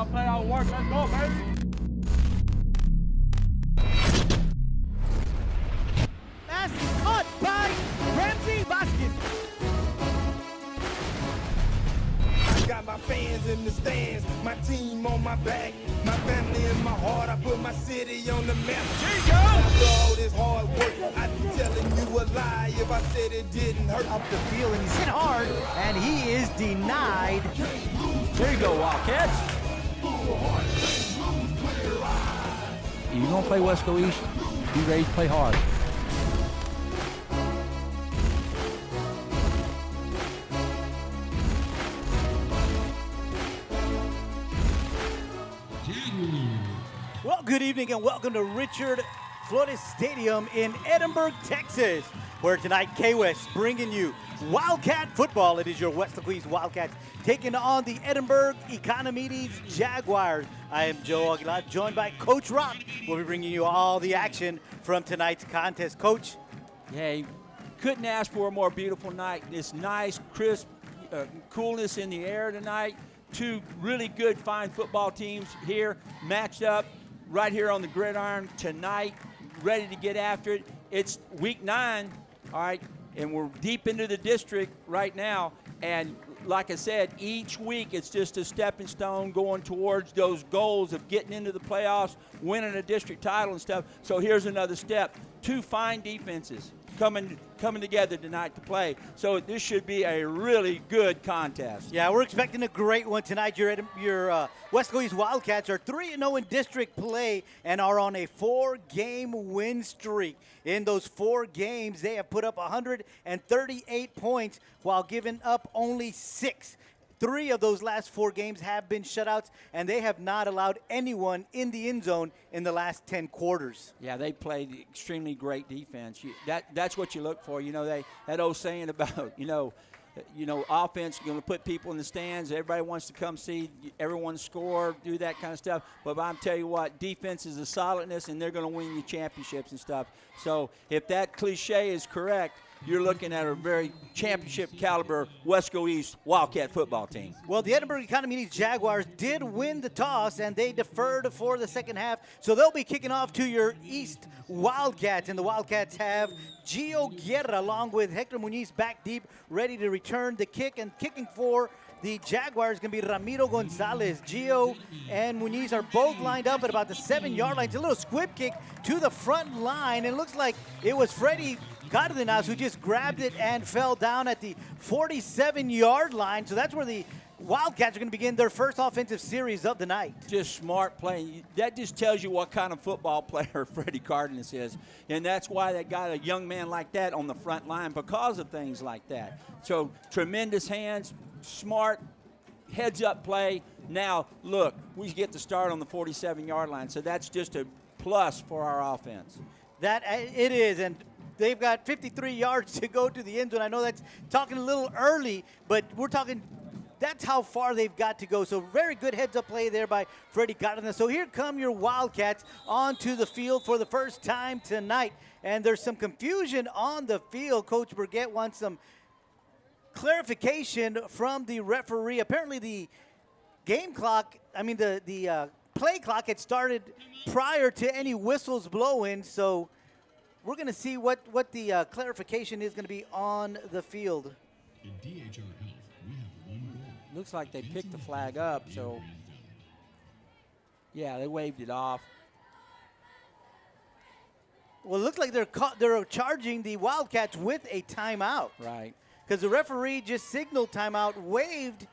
Y'all play our work. Let's go, baby. Pass caught by Ramsey Vasquez. I got my fans in the stands, my team on my back, my family in my heart. I put my city on the map. After all this hard work, I'd be telling you a lie if I said it didn't hurt. Up the field, and he's hit hard, and he is denied. There you go, Wildcats. If you're going to play Weslaco East, be ready to play hard. Well, good evening and welcome to Richard Flores Stadium in Edinburg, Texas, where tonight K-West bringing you Wildcat football. It is your Weslaco East Wildcats taking on the Edinburg Economedes Jaguars. I am Joe Aguilar, joined by Coach Rock. We'll be bringing you all the action from tonight's contest. Coach? Yeah, you couldn't ask for a more beautiful night. This nice, crisp coolness in the air tonight. Two really good, fine football teams here matched up right here on the gridiron tonight, ready to get after it. It's week 9, all right, and we're deep into the district right now. And like I said, each week it's just a stepping stone going towards those goals of getting into the playoffs, winning a district title and stuff. So here's another step. Two fine defenses coming together tonight to play. So this should be a really good contest. Yeah, we're expecting a great one tonight. Your Weslaco East Wildcats are 3-0 in district play and are on a 4-game win streak. In those 4 games, they have put up 138 points while giving up only 6. 3 of those last 4 games have been shutouts, and they have not allowed anyone in the end zone in the last 10 quarters. Yeah, they played extremely great defense. That's what you look for. You know, that old saying about, you know, offense, you're going to put people in the stands. Everybody wants to come see everyone score, do that kind of stuff. But I'm telling you what, defense is a solidness, and they're going to win you championships and stuff. So if that cliche is correct, you're looking at a very championship caliber Weslaco East Wildcat football team. Well, the Edinburg Economedes Jaguars did win the toss, and they deferred for the second half. So they'll be kicking off to your East Wildcats, and the Wildcats have Gio Guerra along with Hector Muñiz back deep, ready to return the kick. And kicking for the Jaguars is going to be Ramiro Gonzalez. Gio and Muñiz are both lined up at about the 7-yard line. It's a little squib kick to the front line, and it looks like it was Freddie Cardenas who just grabbed it and fell down at the 47-yard line. So that's where the Wildcats are going to begin their first offensive series of the night. Just smart play. That just tells you what kind of football player Freddie Cardenas is. And that's why they got a young man like that on the front line, because of things like that. So tremendous hands, smart, heads-up play. Now, look, we get the start on the 47-yard line, so that's just a plus for our offense. That it is, and they've got 53 yards to go to the end zone. I know that's talking a little early, but we're talking that's how far they've got to go. So very good heads-up play there by Freddie Cardenas. So here come your Wildcats onto the field for the first time tonight. And there's some confusion on the field. Coach Burgett wants some clarification from the referee. Apparently the game clock, the play clock had started prior to any whistles blowing. So we're going to see what the clarification is going to be on the field. In DHR Health, we have one goal. Looks like they picked the flag up, so yeah, they waved it off. Well, it looks like they're charging the Wildcats with a timeout. Right. Because the referee just signaled timeout, waved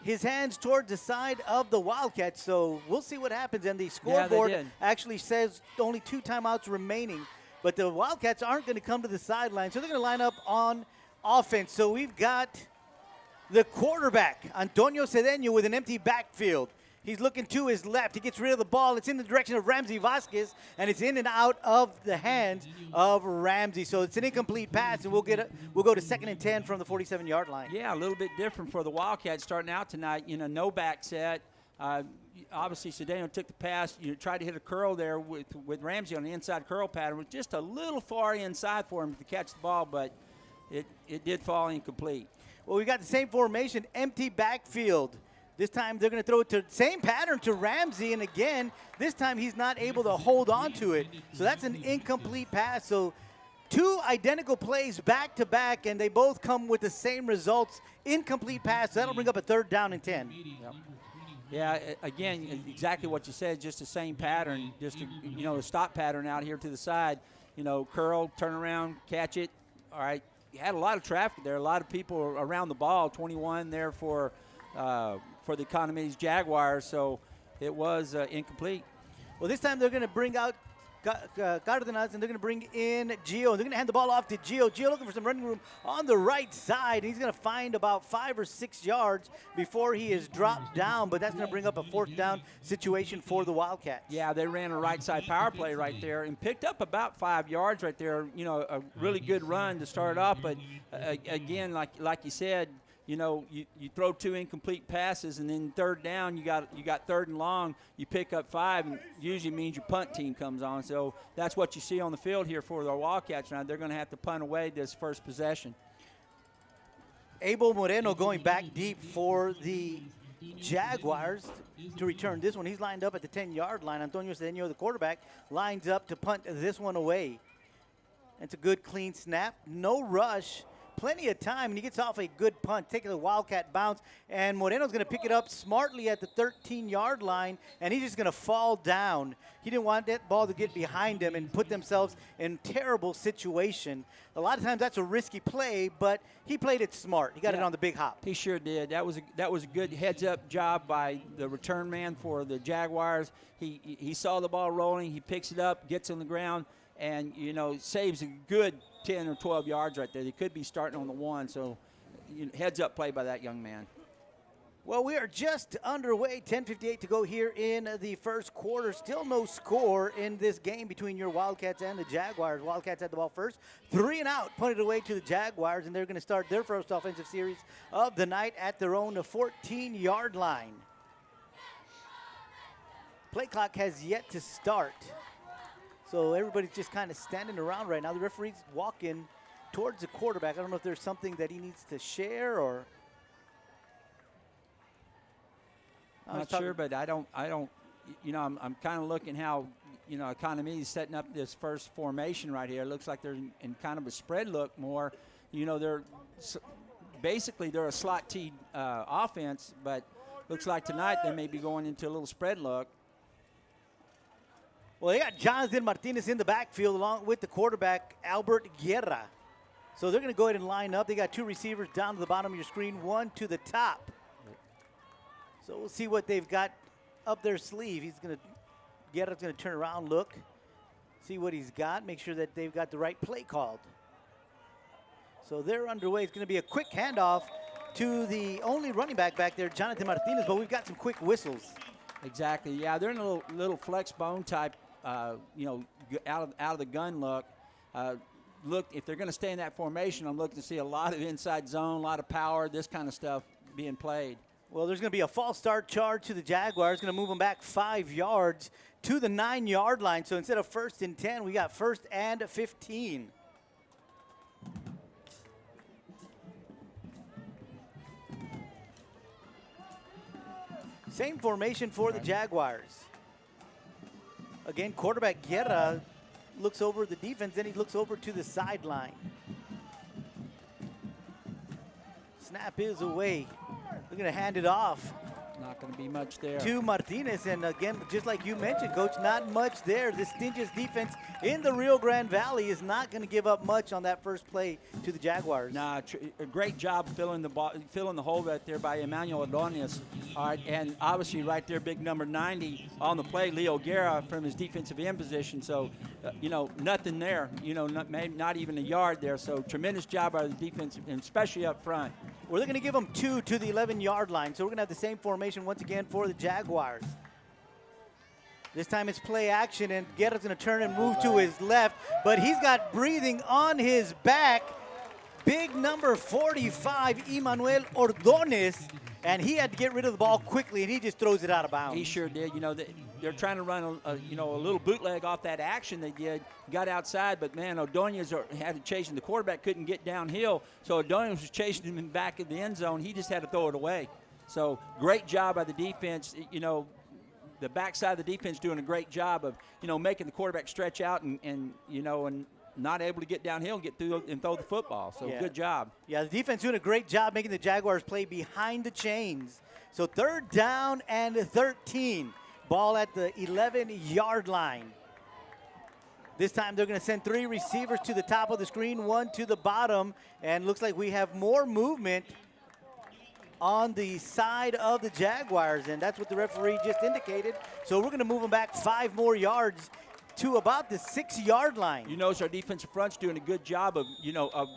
his hands towards the side of the Wildcats. So we'll see what happens. And the scoreboard actually says only 2 timeouts remaining. But the Wildcats aren't going to come to the sideline, so they're going to line up on offense. So we've got the quarterback, Antonio Cedeño, with an empty backfield. He's looking to his left. He gets rid of the ball. It's in the direction of Ramsey Vasquez, and it's in and out of the hands of Ramsey. So it's an incomplete pass, and we'll go to 2nd and 10 from the 47-yard line. Yeah, a little bit different for the Wildcats starting out tonight. You know, no back set. Obviously, Cedeño took the pass. You tried to hit a curl there with Ramsey on the inside curl pattern. It was just a little far inside for him to catch the ball, but it did fall incomplete. Well, we got the same formation, empty backfield. This time they're going to throw it to same pattern to Ramsey, and again, this time he's not able to hold on to it. So that's an incomplete pass. So 2 identical plays back to back, and they both come with the same results. Incomplete pass. So that'll bring up a 3rd down and 10. Yep. Yeah, again, exactly what you said, just the same pattern, just a stop pattern out here to the side. Curl, turn around, catch it. All right, you had a lot of traffic there, a lot of people around the ball, 21 there for the Economedes Jaguars, so it was incomplete. Well, this time they're going to bring out Cardenas, and they're going to bring in Gio. They're going to hand the ball off to Gio. Gio looking for some running room on the right side. He's going to find about 5 or 6 yards before he is dropped down, but that's going to bring up a 4th down situation for the Wildcats. Yeah, they ran a right side power play right there and picked up about 5 yards right there. A really good run to start off, but again, like you said, you throw 2 incomplete passes, and then 3rd down, you got 3rd and long. You pick up 5, and usually means your punt team comes on. So that's what you see on the field here for the Wildcats now. They're going to have to punt away this first possession. Abel Moreno going back deep for the Jaguars to return this one. He's lined up at the 10-yard line. Antonio Cedeno, the quarterback, lines up to punt this one away. It's a good, clean snap. No rush. Plenty of time, and he gets off a good punt, taking the Wildcat bounce, and Moreno's going to pick it up smartly at the 13-yard line, and he's just going to fall down. He didn't want that ball to get behind him and put themselves in terrible situation. A lot of times that's a risky play, but he played it smart. He got it on the big hop. He sure did. That was a good heads-up job by the return man for the Jaguars. He saw the ball rolling. He picks it up, gets on the ground, and, saves a good 10 or 12 yards right there. They could be starting on the 1, so heads-up play by that young man. Well, we are just underway, 10:58 to go here in the first quarter. Still no score in this game between your Wildcats and the Jaguars. Wildcats had the ball first, 3 and out, punted away to the Jaguars, and they're going to start their first offensive series of the night at their own 14-yard line. Play clock has yet to start. So everybody's just kind of standing around right now. The referee's walking towards the quarterback. I don't know if there's something that he needs to share or. I'm not sure, but I don't. I'm kind of looking how, Economedes is setting up this first formation right here. It looks like they're in kind of a spread look more. They're a slot T offense, but looks like tonight they may be going into a little spread look. Well, they got Jonathan Martinez in the backfield along with the quarterback, Albert Guerra. So they're going to go ahead and line up. They got 2 receivers down to the bottom of your screen, 1 to the top. So we'll see what they've got up their sleeve. Guerra's going to turn around, look, see what he's got, make sure that they've got the right play called. So they're underway. It's going to be a quick handoff to the only running back there, Jonathan Martinez, but we've got some quick whistles. Exactly. Yeah, they're in a little flex bone type, out of the gun look. Look, if they're going to stay in that formation, I'm looking to see a lot of inside zone, a lot of power, this kind of stuff being played. Well, there's going to be a false start charge to the Jaguars. Going to move them back 5 yards to the 9-yard line. So instead of 1st and 10, we got 1st and 15. Same formation for the Jaguars. Again, quarterback Guerra looks over the defense, then he looks over to the sideline. Snap is away. They're going to hand it off. Not going to be much there. To Martinez, and again, just like you mentioned, Coach, not much there. The stingiest defense in the Rio Grande Valley is not going to give up much on that first play to the Jaguars. Nah, a great job filling the hole right there by Emmanuel Ordonez. All right, and obviously right there, big number 90 on the play, Leo Guerra from his defensive end position. So, nothing there. Not even a yard there. So tremendous job by the defense, and especially up front. We're going to give them 2 to the 11-yard line. So we're going to have the same formation once again for the Jaguars. This time it's play action, and Guerra's going to turn and move to his left, but he's got breathing on his back. Big number 45, Emmanuel Ordonez, and he had to get rid of the ball quickly, and he just throws it out of bounds. He sure did. They're trying to run a little bootleg off that action they did. Got outside, but man, Ordonez had to chase him. The quarterback couldn't get downhill, so Ordonez was chasing him back in the end zone. He just had to throw it away. So great job by the defense. You know, the backside of the defense doing a great job of, you know, making the quarterback stretch out and you know, and not able to get downhill and get through and throw the football. So good job. Yeah, the defense doing a great job making the Jaguars play behind the chains. So 3rd down and 13. Ball at the 11-yard line. This time they're going to send 3 receivers to the top of the screen, 1 to the bottom, and looks like we have more movement on the side of the Jaguars, and that's what the referee just indicated. So we're going to move them back 5 more yards to about the 6-yard line. You notice our defensive front's doing a good job of, you know, of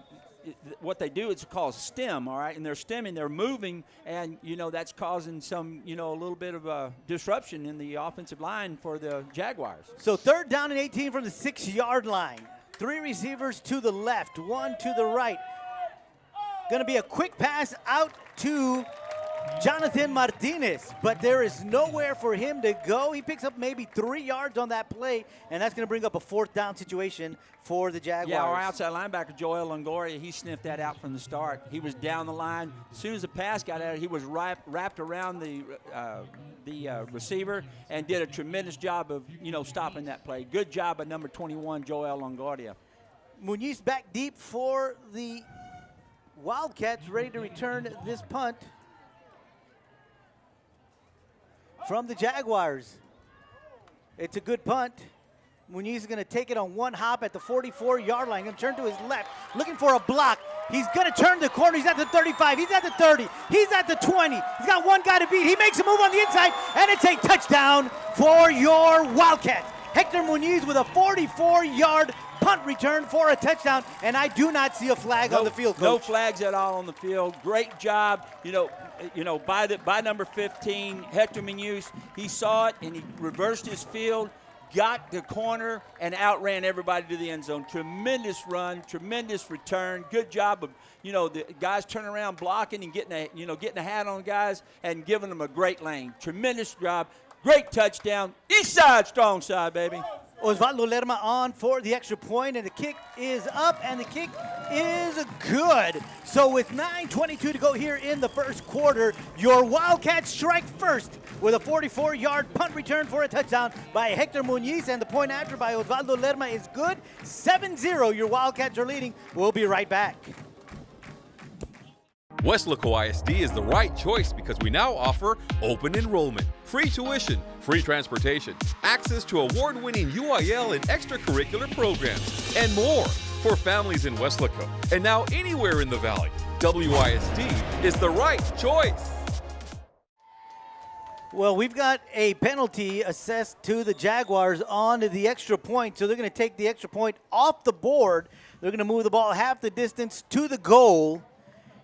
what they do is called stem, all right? And they're stemming, they're moving, and, you know, that's causing some, you know, a little bit of a disruption in the offensive line for the Jaguars. So 3rd down and 18 from the 6-yard line. 3 receivers to the left, 1 to the right. Going to be a quick pass out to Jonathan Martinez, but there is nowhere for him to go. He picks up maybe 3 yards on that play, and that's going to bring up a 4th down situation for the Jaguars. Yeah, our outside linebacker, Joel Longoria, he sniffed that out from the start. He was down the line. As soon as the pass got out, he was wrapped around the receiver and did a tremendous job of, you know, stopping that play. Good job by number 21, Joel Longoria. Muniz back deep for the Wildcats, ready to return this punt from the Jaguars. It's a good punt. Muniz is going to take it on one hop at the 44-yard line. Going to turn to his left, looking for a block. He's going to turn the corner. He's at the 35. He's at the 30. He's at the 20. He's got one guy to beat. He makes a move on the inside, and it's a touchdown for your Wildcats. Hector Muniz with a 44-yard punt return for a touchdown, and I do not see a flag on the field, Coach. No flags at all on the field. Great job, you know, by number 15, Hector Muniz. He saw it and he reversed his field, got the corner, and outran everybody to the end zone. Tremendous run, tremendous return. Good job of, you know, the guys turning around, blocking, and getting a hat on guys and giving them a great lane. Tremendous job. Great touchdown. East side, strong side, baby. Osvaldo Lerma on for the extra point, and the kick is up, and the kick is good. So with 9:22 to go here in the first quarter, your Wildcats strike first with a 44-yard punt return for a touchdown by Hector Muniz, and the point after by Osvaldo Lerma is good. 7-0, your Wildcats are leading. We'll be right back. Weslaco ISD is the right choice because we now offer open enrollment, free tuition, free transportation, access to award-winning UIL and extracurricular programs, and more for families in Weslaco and now anywhere in the Valley. WISD is the right choice. Well, we've got a penalty assessed to the Jaguars on the extra point, so they're going to take the extra point off the board. They're going to move the ball half the distance to the goal.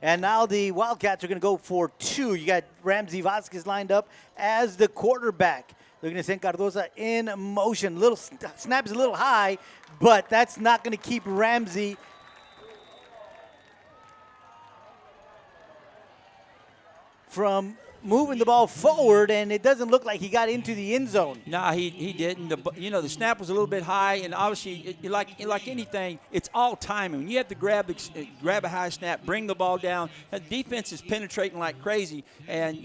And now the Wildcats are going to go for 2. You got Ramsey Vasquez lined up as the quarterback. They're going to send Cardoza in motion. Little snap is a little high, but that's not going to keep Ramsey from moving the ball forward, and it doesn't look like he got into the end zone. Nah, he didn't. The snap was a little bit high, and obviously, like anything, it's all timing. When you have to grab a high snap, bring the ball down, the defense is penetrating like crazy, and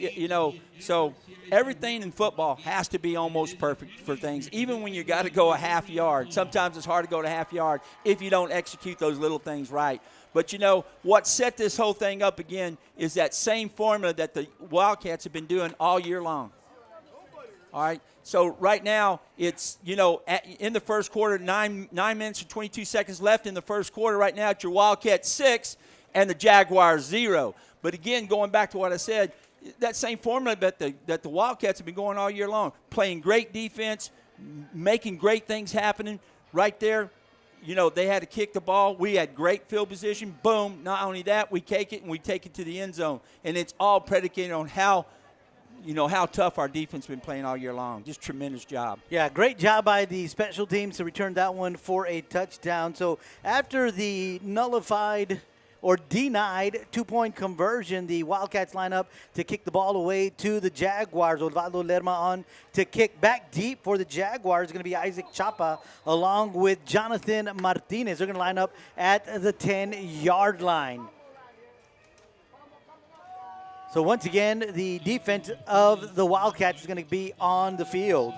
so everything in football has to be almost perfect for things. Even when you got to go a half yard, sometimes it's hard to go to half yard if you don't execute those little things right. But, what set this whole thing up again is that same formula that the Wildcats have been doing all year long. All right? So right now it's, in the first quarter, 9 minutes and 22 seconds left in the first quarter. Right now it's your Wildcats 6 and the Jaguars 0. But, again, going back to what I said, that same formula that the Wildcats have been going all year long, playing great defense, making great things happening right there. They had to kick the ball. We had great field position. Boom. Not only that, we take it and we take it to the end zone. And it's all predicated on how tough our defense has been playing all year long. Just tremendous job. Yeah, great job by the special teams to return that one for a touchdown. So after the nullified or denied two-point conversion, the Wildcats line up to kick the ball away to the Jaguars. Osvaldo Lerma on to kick back deep for the Jaguars. It's going to be Isaac Chapa along with Jonathan Martinez. They're going to line up at the 10-yard line. So once again, the defense of the Wildcats is going to be on the field.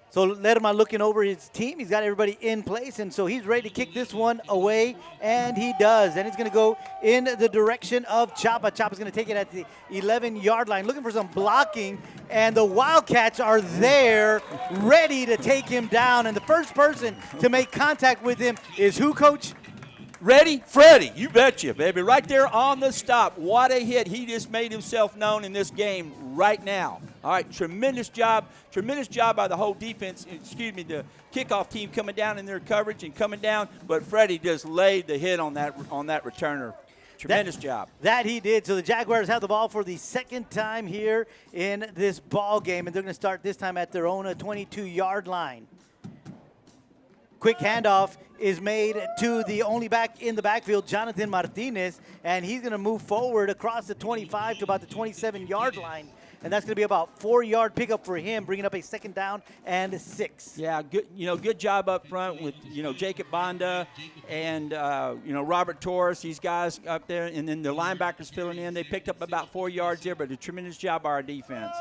So Lerma looking over his team. He's got everybody in place, and so he's ready to kick this one away, and he does. And it's going to go in the direction of Chapa. Chapa's going to take it at the 11-yard line, looking for some blocking, and the Wildcats are there ready to take him down. And the first person to make contact with him is who, Coach? Ready? Freddie, you betcha, baby. Right there on the stop. What a hit. He just made himself known in this game right now. All right, tremendous job by the whole defense, the kickoff team coming down in their coverage and coming down, but Freddie just laid the hit on that returner. Tremendous job. That he did. So the Jaguars have the ball for the second time here in this ball game, and they're going to start this time at their own 22-yard line. Quick handoff is made to the only back in the backfield, Jonathan Martinez, and he's going to move forward across the 25 to about the 27-yard line. And that's going to be about 4-yard pickup for him, bringing up a second down and 6. Yeah, good job up front with, Jacob Banda and, Robert Torres, these guys up there. And then the linebackers filling in. They picked up about 4 yards there, but a tremendous job by our defense.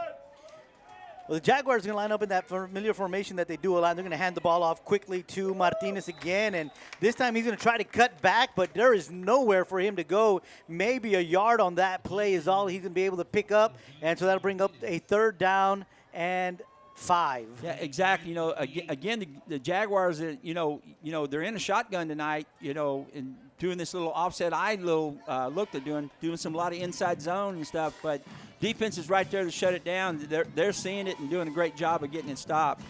Well, the Jaguars are going to line up in that familiar formation that they do a lot. They're going to hand the ball off quickly to Martinez again, and this time he's going to try to cut back, but there is nowhere for him to go. Maybe a yard on that play is all he's going to be able to pick up, and so that'll bring up a 3rd down and 5. Yeah, exactly. Again, the Jaguars, they're in a shotgun tonight, and doing this little offset eye look. They're doing some lot of inside zone and stuff, but defense is right there to shut it down. They're seeing it and doing a great job of getting it stopped.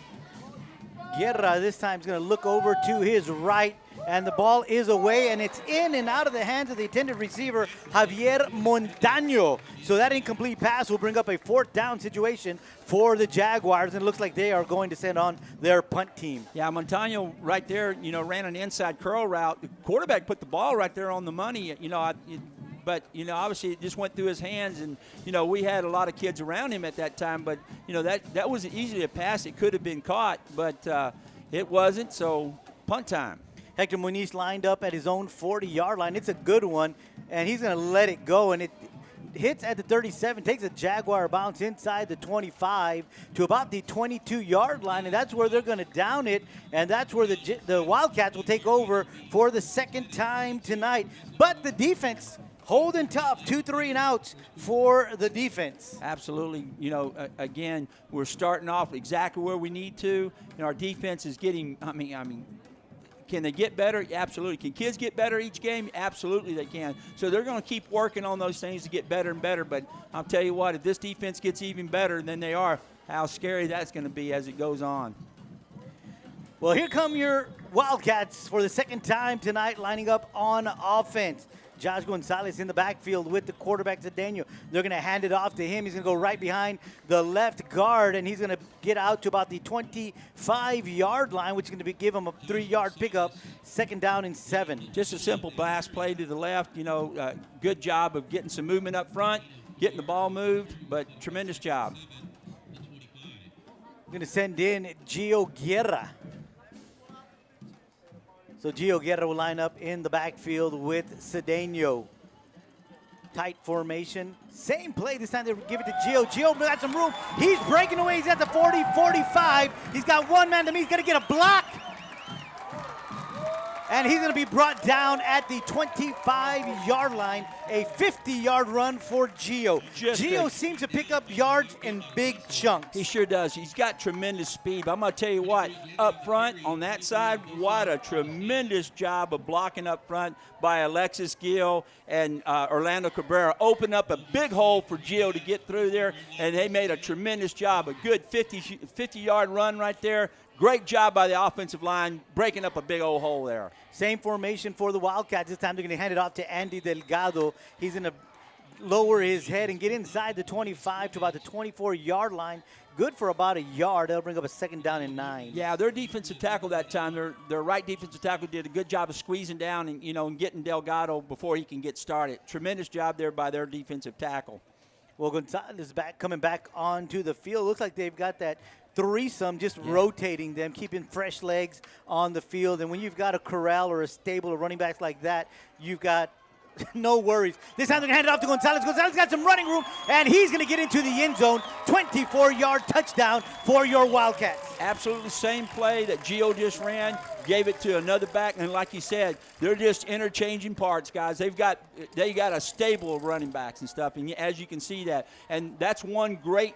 Guerra this time is going to look over to his right, and the ball is away, and it's in and out of the hands of the intended receiver, Javier Montaño. So that incomplete pass will bring up a 4th down situation for the Jaguars, and it looks like they are going to send on their punt team. Yeah, Montaño right there, ran an inside curl route. The quarterback put the ball right there on the money, but, obviously it just went through his hands, and, we had a lot of kids around him at that time, but, that wasn't easily a pass. It could have been caught, but it wasn't, so punt time. Hector Muniz lined up at his own 40-yard line. It's a good one, and he's going to let it go, and it hits at the 37, takes a Jaguar bounce inside the 25 to about the 22-yard line, and that's where they're going to down it, and that's where the Wildcats will take over for the second time tonight. But the defense holding tough, 2 3-and-outs for the defense. Absolutely. Again, we're starting off exactly where we need to. Our defense is getting, can they get better? Absolutely. Can kids get better each game? Absolutely they can. So they're going to keep working on those things to get better and better. But I'll tell you what, if this defense gets even better than they are, how scary that's going to be as it goes on. Well, here come your Wildcats for the second time tonight, lining up on offense. Josh Gonzalez in the backfield with the quarterback, Daniel. They're going to hand it off to him. He's going to go right behind the left guard, and he's going to get out to about the 25-yard line, which is going to give him a 3-yard pickup, 2nd down and 7. Just a simple blast play to the left. Good job of getting some movement up front, getting the ball moved, but tremendous job. We're going to send in Gio Guerra. So Gio Guerra will line up in the backfield with Cedeno. Tight formation. Same play. This time they give it to Gio. Gio got some room. He's breaking away. He's at the 40, 45. He's got one man to meet. He's going to get a block. And he's going to be brought down at the 25-yard line. A 50-yard run for Gio. Gio seems to pick up yards in big chunks. He sure does. He's got tremendous speed. But I'm going to tell you what, up front on that side, what a tremendous job of blocking up front by Alexis Gill and Orlando Cabrera. Opened up a big hole for Gio to get through there, and they made a tremendous job. A good 50-yard run right there. Great job by the offensive line, breaking up a big old hole there. Same formation for the Wildcats. This time they're going to hand it off to Andy Delgado. He's going to lower his head and get inside the 25 to about the 24-yard line. Good for about a yard. That'll bring up a 2nd down and 9. Yeah, their defensive tackle that time, their right defensive tackle did a good job of squeezing down and, and getting Delgado before he can get started. Tremendous job there by their defensive tackle. Well, Gonzalez is coming back onto the field. Looks like they've got that threesome, just rotating them, keeping fresh legs on the field. And when you've got a corral or a stable of running backs like that, you've got No worries. This time they're going to hand it off to Gonzalez. Gonzalez got some running room, and he's going to get into the end zone. 24-yard touchdown for your Wildcats. Absolutely same play that Gio just ran, gave it to another back, and like you said, they're just interchanging parts, guys. They got a stable of running backs and stuff, and as you can see that, and that's one great,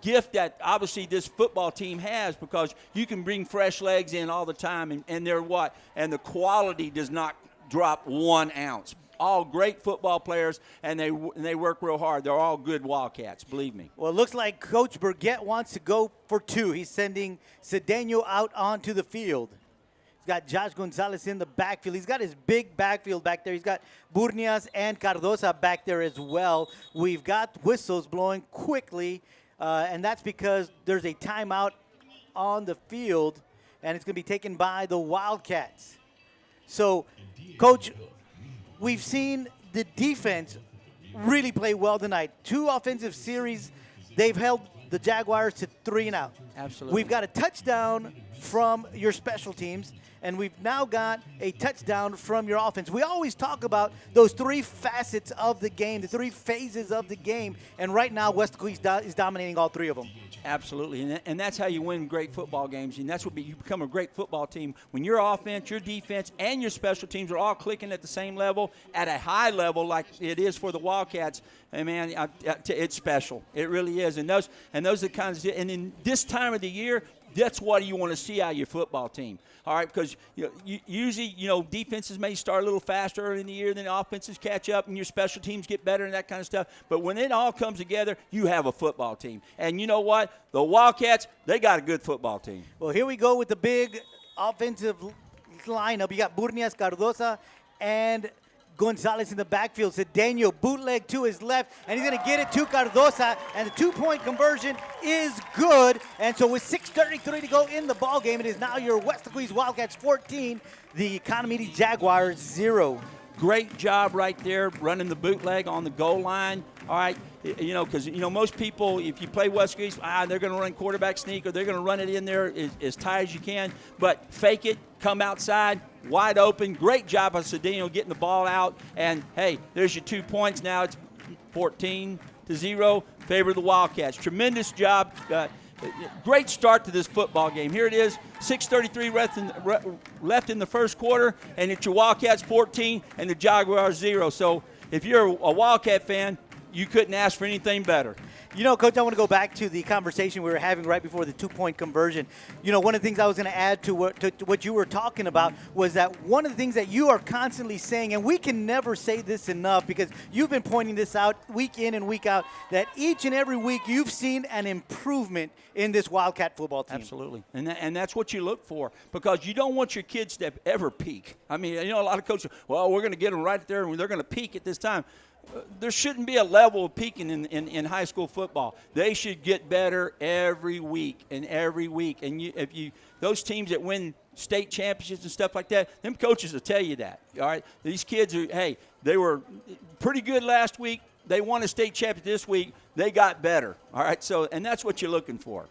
gift that obviously this football team has, because you can bring fresh legs in all the time, and they're what? And the quality does not drop 1 ounce. All great football players, and they work real hard. They're all good Wildcats, believe me. Well, it looks like Coach Burgett wants to go for 2. He's sending Cedeno out onto the field. He's got Josh Gonzalez in the backfield. He's got his big backfield back there. He's got Burnias and Cardoza back there as well. We've got whistles blowing quickly, and that's because there's a timeout on the field, and it's going to be taken by the Wildcats. So, Coach, we've seen the defense really play well tonight. 2 offensive series. They've held the Jaguars to 3 and out. Absolutely. We've got a touchdown from your special teams, and we've now got a touchdown from your offense. We always talk about those 3 facets of the game, the 3 phases of the game, and right now Weslaco is dominating all 3 of them. Absolutely, and that's how you win great football games, and that's what you become a great football team. When your offense, your defense, and your special teams are all clicking at the same level, at a high level like it is for the Wildcats, and man, it's special. It really is, and those are the kinds of, and in this time of the year, that's what you want to see out of your football team. All right, because usually, defenses may start a little faster early in the year, then offenses catch up and your special teams get better and that kind of stuff. But when it all comes together, you have a football team. And you know what? The Wildcats, they got a good football team. Well, here we go with the big offensive lineup. You got Burnias, Cardoza, and Gonzalez in the backfield. Cedeno bootleg to his left, and he's going to get it to Cardoza, and the 2-point conversion is good. And so with 6:33 to go in the ball game, it is now your Weslaco Wildcats 14, the Economedes Jaguars 0. Great job right there running the bootleg on the goal line. All right, because most people, if you play West East, they're going to run quarterback sneak, or they're going to run it in there as tight as you can. But fake it, come outside, wide open. Great job of Cedeno getting the ball out. And hey, there's your 2 points. Now it's 14-0, favor of the Wildcats. Tremendous job. Great start to this football game. Here it is, 6:33 left in the first quarter, and it's your Wildcats 14 and the Jaguars 0. So if you're a Wildcat fan, you couldn't ask for anything better. Coach, I want to go back to the conversation we were having right before the 2-point conversion. One of the things I was going to add to what you were talking about was that one of the things that you are constantly saying, and we can never say this enough because you've been pointing this out week in and week out, that each and every week you've seen an improvement in this Wildcat football team. Absolutely. And that's what you look for, because you don't want your kids to ever peak. I mean, a lot of coaches, well, we're going to get them right there and they're going to peak at this time. There shouldn't be a level of peaking in high school football. They should get better every week and every week. And those teams that win state championships and stuff like that, them coaches will tell you that. All right, these kids they were pretty good last week. They won a state championship this week. They got better. All right, and that's what you're looking for.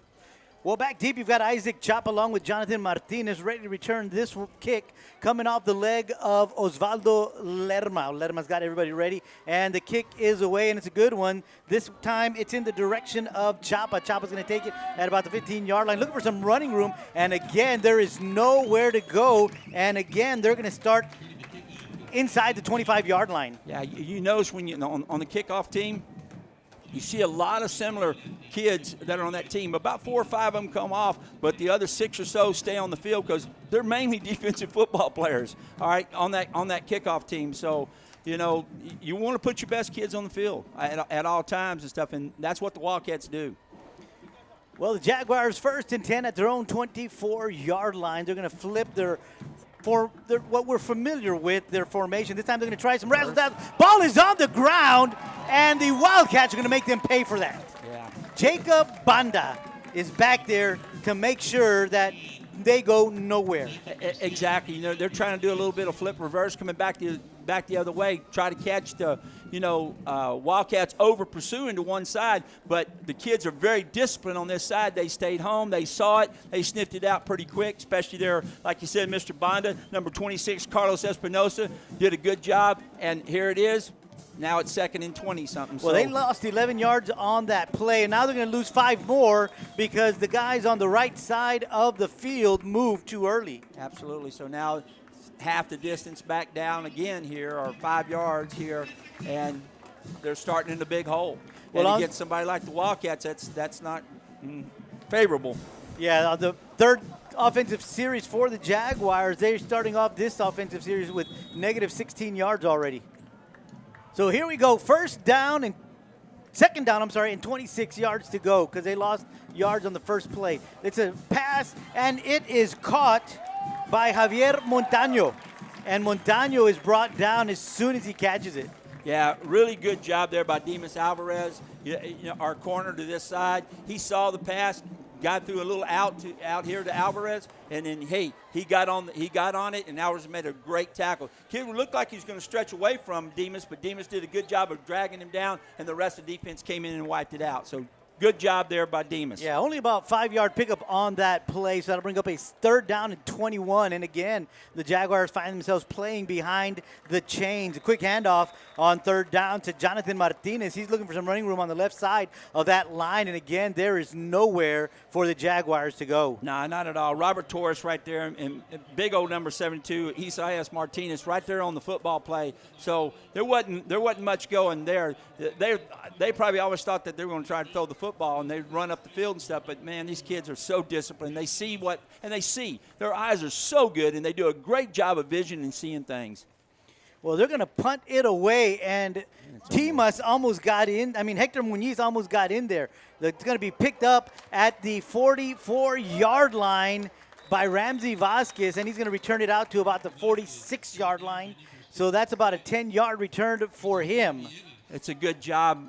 Well, back deep, you've got Isaac Chop along with Jonathan Martinez ready to return this kick coming off the leg of Osvaldo Lerma. Lerma's got everybody ready, and the kick is away, and it's a good one. This time it's in the direction of Chapa. Chapa's going to take it at about the 15-yard line, looking for some running room, and again, there is nowhere to go, and again, they're going to start inside the 25-yard line. Yeah, you notice when on the kickoff team, you see a lot of similar kids that are on that team. About 4 or 5 of them come off, but the other 6 or so stay on the field because they're mainly defensive football players, all right, on that kickoff team. So, you want to put your best kids on the field at all times and stuff, and that's what the Wildcats do. Well, the Jaguars 1st and 10 at their own 24-yard line. They're going to flip what we're familiar with, their formation. This time they're going to try some razzle-dazzle. Ball is on the ground, and the Wildcats are going to make them pay for that. Yeah. Jacob Banda is back there to make sure that they go nowhere. Exactly. They're trying to do a little bit of flip reverse, coming back the other way, try to catch the Wildcats over pursuing to one side, but the kids are very disciplined on this side. They stayed home. They saw it. They sniffed it out pretty quick, especially there, like you said, Mr. Bonda, number 26, Carlos Espinosa, did a good job, and here it is. Now it's 2nd and 20-something. Well, they lost 11 yards on that play, and now they're going to lose 5 more because the guys on the right side of the field moved too early. Absolutely. So now half the distance back down again here, or 5 yards here, and they're starting in the big hole. Well, and against somebody like the Wildcats, that's not favorable. Yeah, the third offensive series for the Jaguars, they're starting off this offensive series with negative 16 yards already. So here we go, second down, and 26 yards to go because they lost yards on the first play. It's a pass, and it is caught by Javier Montaño. And Montaño is brought down as soon as he catches it. Yeah, really good job there by Demas Alvarez, our corner to this side. He saw the pass, got through a little out here to Alvarez, and then he got on it, and Alvarez made a great tackle. Kid looked like he was going to stretch away from Demas, but Demas did a good job of dragging him down, and the rest of the defense came in and wiped it out. So good job there by Demas. Yeah, only about 5-yard pickup on that play, so that'll bring up a 3rd down and 21. And again, the Jaguars find themselves playing behind the chains. A quick handoff on 3rd down to Jonathan Martinez. He's looking for some running room on the left side of that line, and again, there is nowhere for the Jaguars to go. Nah, not at all. Robert Torres right there, and big old number 72, Isaias Martinez right there on the football play. So there wasn't much going there. They probably always thought that they were going to try to throw the football and they'd run up the field and stuff, but man, these kids are so disciplined. They see their eyes are so good, and they do a great job of vision and seeing things. Well, they're going to punt it away, and Timas almost got in. Hector Muñiz almost got in there. It's going to be picked up at the 44-yard line by Ramsey Vasquez, and he's going to return it out to about the 46-yard line. So that's about a 10-yard return for him. It's a good job,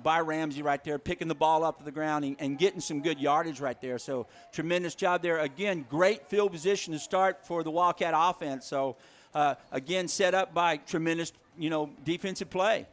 by Ramsey right there, picking the ball up to the ground and getting some good yardage right there. So tremendous job there. Again, great field position to start for the Wildcat offense. So, again, set up by tremendous, defensive play.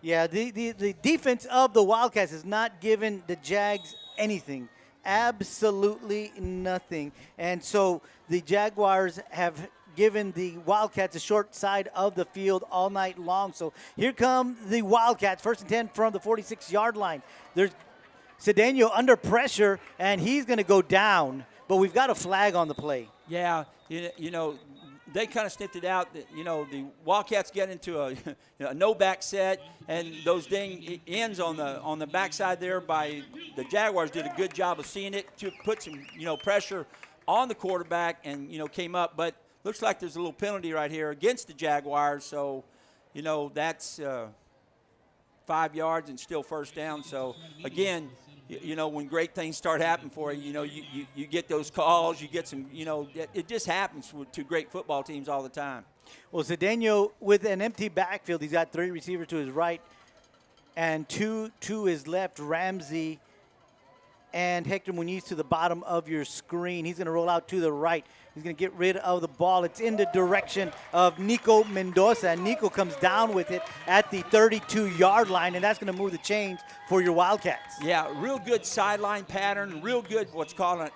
Yeah, the defense of the Wildcats has not given the Jags anything. Absolutely nothing. And so the Jaguars have given the Wildcats a short side of the field all night long. So here come the Wildcats, 1st and 10 from the 46-yard line. There's Cedeno under pressure, and he's going to go down, but we've got a flag on the play. Yeah, they kind of sniffed it out. The Wildcats get into a no-back set, and those dang ends on the backside there by the Jaguars did a good job of seeing it to put some pressure on the quarterback and came up, but looks like there's a little penalty right here against the Jaguars. So, that's 5 yards and still 1st down. So, again, when great things start happening for you, you get those calls, you get some, it just happens to great football teams all the time. Well, Cedeno with an empty backfield. He's got 3 receivers to his right and 2 to his left. Ramsey and Hector Muñiz to the bottom of your screen. He's going to roll out to the right. He's going to get rid of the ball. It's in the direction of Nico Mendoza, and Nico comes down with it at the 32-yard line, and that's going to move the chains for your Wildcats. Yeah, real good sideline pattern, real good what's called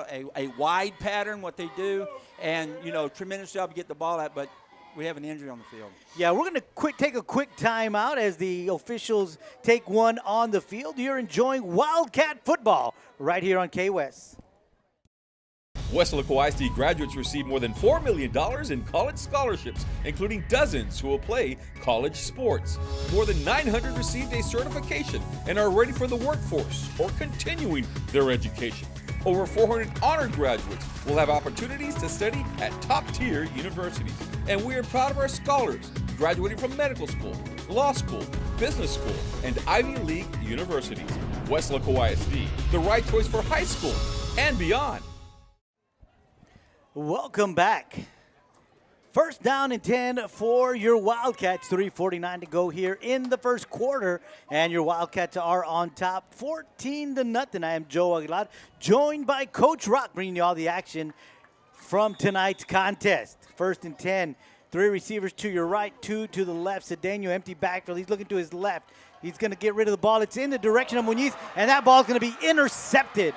a wide pattern, what they do, and, tremendous job to get the ball out, but we have an injury on the field. Yeah, we're going to take a quick timeout as the officials take one on the field. You're enjoying Wildcat football right here on K-West. Weslaco ISD graduates receive more than $4 million in college scholarships, including dozens who will play college sports. More than 900 received a certification and are ready for the workforce or continuing their education. Over 400 honored graduates will have opportunities to study at top-tier universities. And we are proud of our scholars graduating from medical school, law school, business school, and Ivy League universities. Weslaco ISD, the right choice for high school and beyond. Welcome back. 1st down and 10 for your Wildcats. 3:49 to go here in the 1st quarter, and your Wildcats are on top 14-0. I am Joe Aguilar, joined by Coach Rock, bringing you all the action from tonight's contest. 1st and 10 3 receivers to your right, 2 to the left. Cedeno, empty backfield. He's looking to his left. He's going to get rid of the ball. It's in the direction of Muñiz, and that ball's going to be intercepted.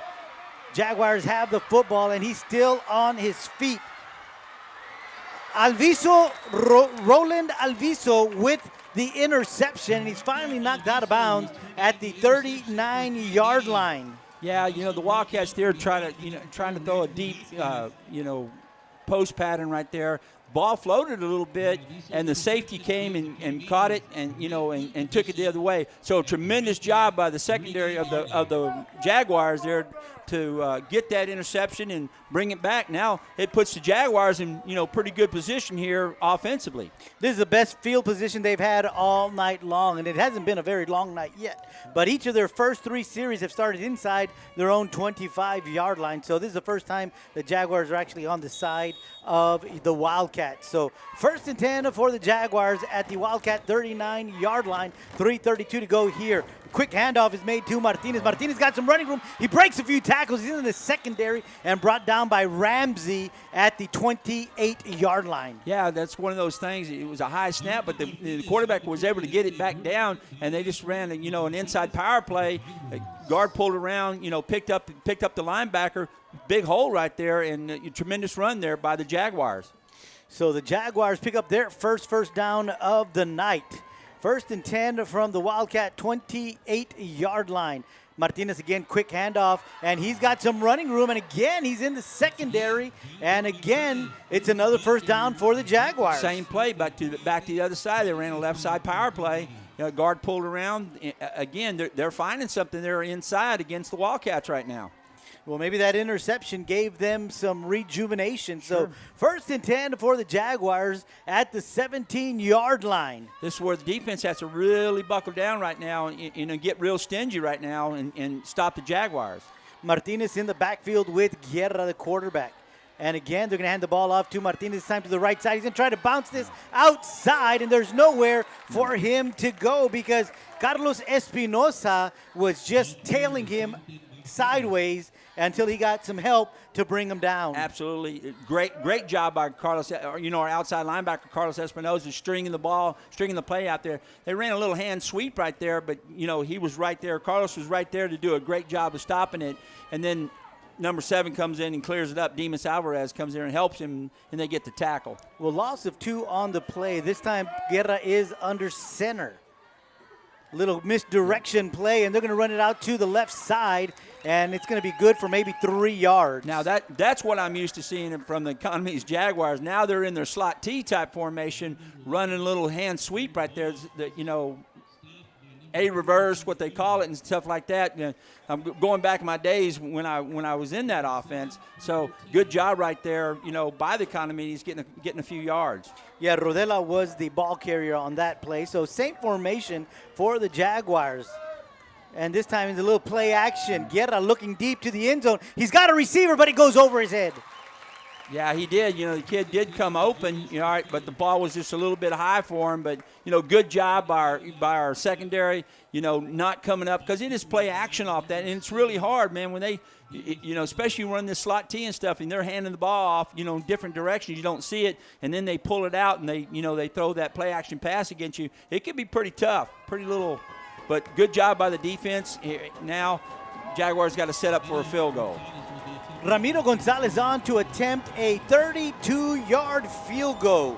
Jaguars have the football, and he's still on his feet. Roland Alviso with the interception, and he's finally knocked out of bounds at the 39-yard line. Yeah, the Wildcats there trying to throw a deep, post pattern right there. Ball floated a little bit, and the safety came and caught it, and and took it the other way. So a tremendous job by the secondary of the Jaguars there to get that interception and bring it back. Now it puts the Jaguars in pretty good position here offensively. This is the best field position they've had all night long, and it hasn't been a very long night yet. But each of their first 3 series have started inside their own 25-yard line. So this is the first time the Jaguars are actually on the side of the Wildcats. So 1st and 10 for the Jaguars at the Wildcat 39-yard line. 3:32 to go here. Quick handoff is made to Martinez. Martinez got some running room. He breaks a few tackles. He's in the secondary and brought down by Ramsey at the 28-yard line. Yeah, that's one of those things. It was a high snap, but the quarterback was able to get it back down, and they just ran an inside power play. Guard pulled around, picked up the linebacker. Big hole right there, and a tremendous run there by the Jaguars. So the Jaguars pick up their first down of the night. 1st and 10 from the Wildcat 28-yard line. Martinez again, quick handoff, and he's got some running room, and again he's in the secondary, and again it's another first down for the Jaguars. Same play, back to the other side. They ran a left side power play. Guard pulled around. Again, they're finding something there inside against the Wildcats right now. Well, maybe that interception gave them some rejuvenation. So 1st and 10 for the Jaguars at the 17-yard line. This is where the defense has to really buckle down right now and get real stingy right now and stop the Jaguars. Martinez in the backfield with Guerra, the quarterback. And again, they're going to hand the ball off to Martinez, this time to the right side. He's going to try to bounce this outside, and there's nowhere for him to go because Carlos Espinosa was just tailing him sideways until he got some help to bring him down. Absolutely. Great job by Carlos, our outside linebacker, Carlos Espinosa, stringing the play out there. They ran a little hand sweep right there, but, he was right there. Carlos was right there to do a great job of stopping it. And then number 7 comes in and clears it up. Demas Alvarez comes there and helps him, and they get the tackle. Well, loss of 2 on the play. This time, Guerra is under center. Little misdirection play, and they're going to run it out to the left side, and it's going to be good for maybe 3 yards. Now, that's what I'm used to seeing from the Economedes Jaguars. Now they're in their slot T-type formation, running a little hand sweep right there, A reverse, what they call it, and stuff like that. I'm going back in my days when I was in that offense. So good job right there, by the Economedes getting a few yards. Yeah, Rodela was the ball carrier on that play. So same formation for the Jaguars. And this time it's a little play action. Guerra looking deep to the end zone. He's got a receiver, but it goes over his head. Yeah, he did. The kid did come open, but the ball was just a little bit high for him. But, good job by our secondary, not coming up because it is play action off that. And it's really hard, man, when they, especially run this slot T and stuff, and they're handing the ball off, in different directions. You don't see it, and then they pull it out, and they throw that play action pass against you. It could be pretty tough, pretty little. But good job by the defense. Now Jaguars got to set up for a field goal. Ramiro Gonzalez on to attempt a 32-yard field goal.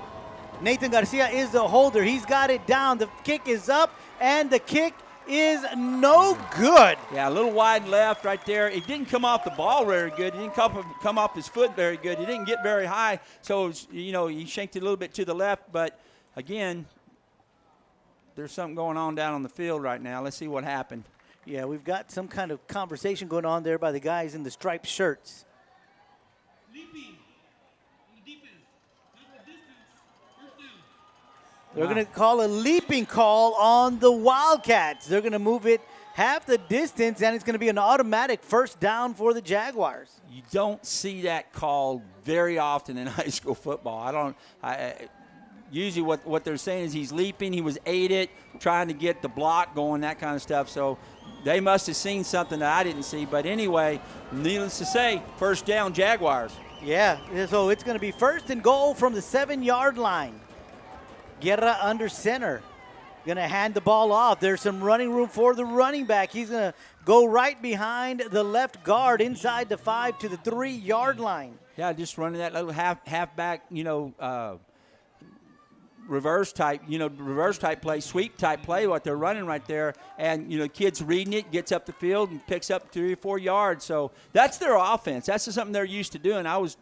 Nathan Garcia is the holder. He's got it down. The kick is up, and the kick is no good. Yeah, a little wide left right there. It didn't come off the ball very good. It didn't come off his foot very good. It didn't get very high, so he shanked it a little bit to the left. But, again, there's something going on down on the field right now. Let's see what happened. Yeah, we've got some kind of conversation going on there by the guys in the striped shirts. They're going to call a leaping call on the Wildcats. They're going to move it half the distance, and it's going to be an automatic first down for the Jaguars. You don't see that called very often in high school football. Usually what they're saying is he's leaping. He was aided, trying to get the block going, that kind of stuff. So they must have seen something that I didn't see. But anyway, needless to say, first down Jaguars. Yeah, so it's going to be 1st and goal from the 7-yard line. Guerra under center. Going to hand the ball off. There's some running room for the running back. He's going to go right behind the left guard inside the 5 to the 3-yard line. Yeah, just running that little halfback, reverse type play, sweep type play, what they're running right there. And, kids reading it, gets up the field and picks up 3 or 4 yards. So that's their offense. That's just something they're used to doing. I was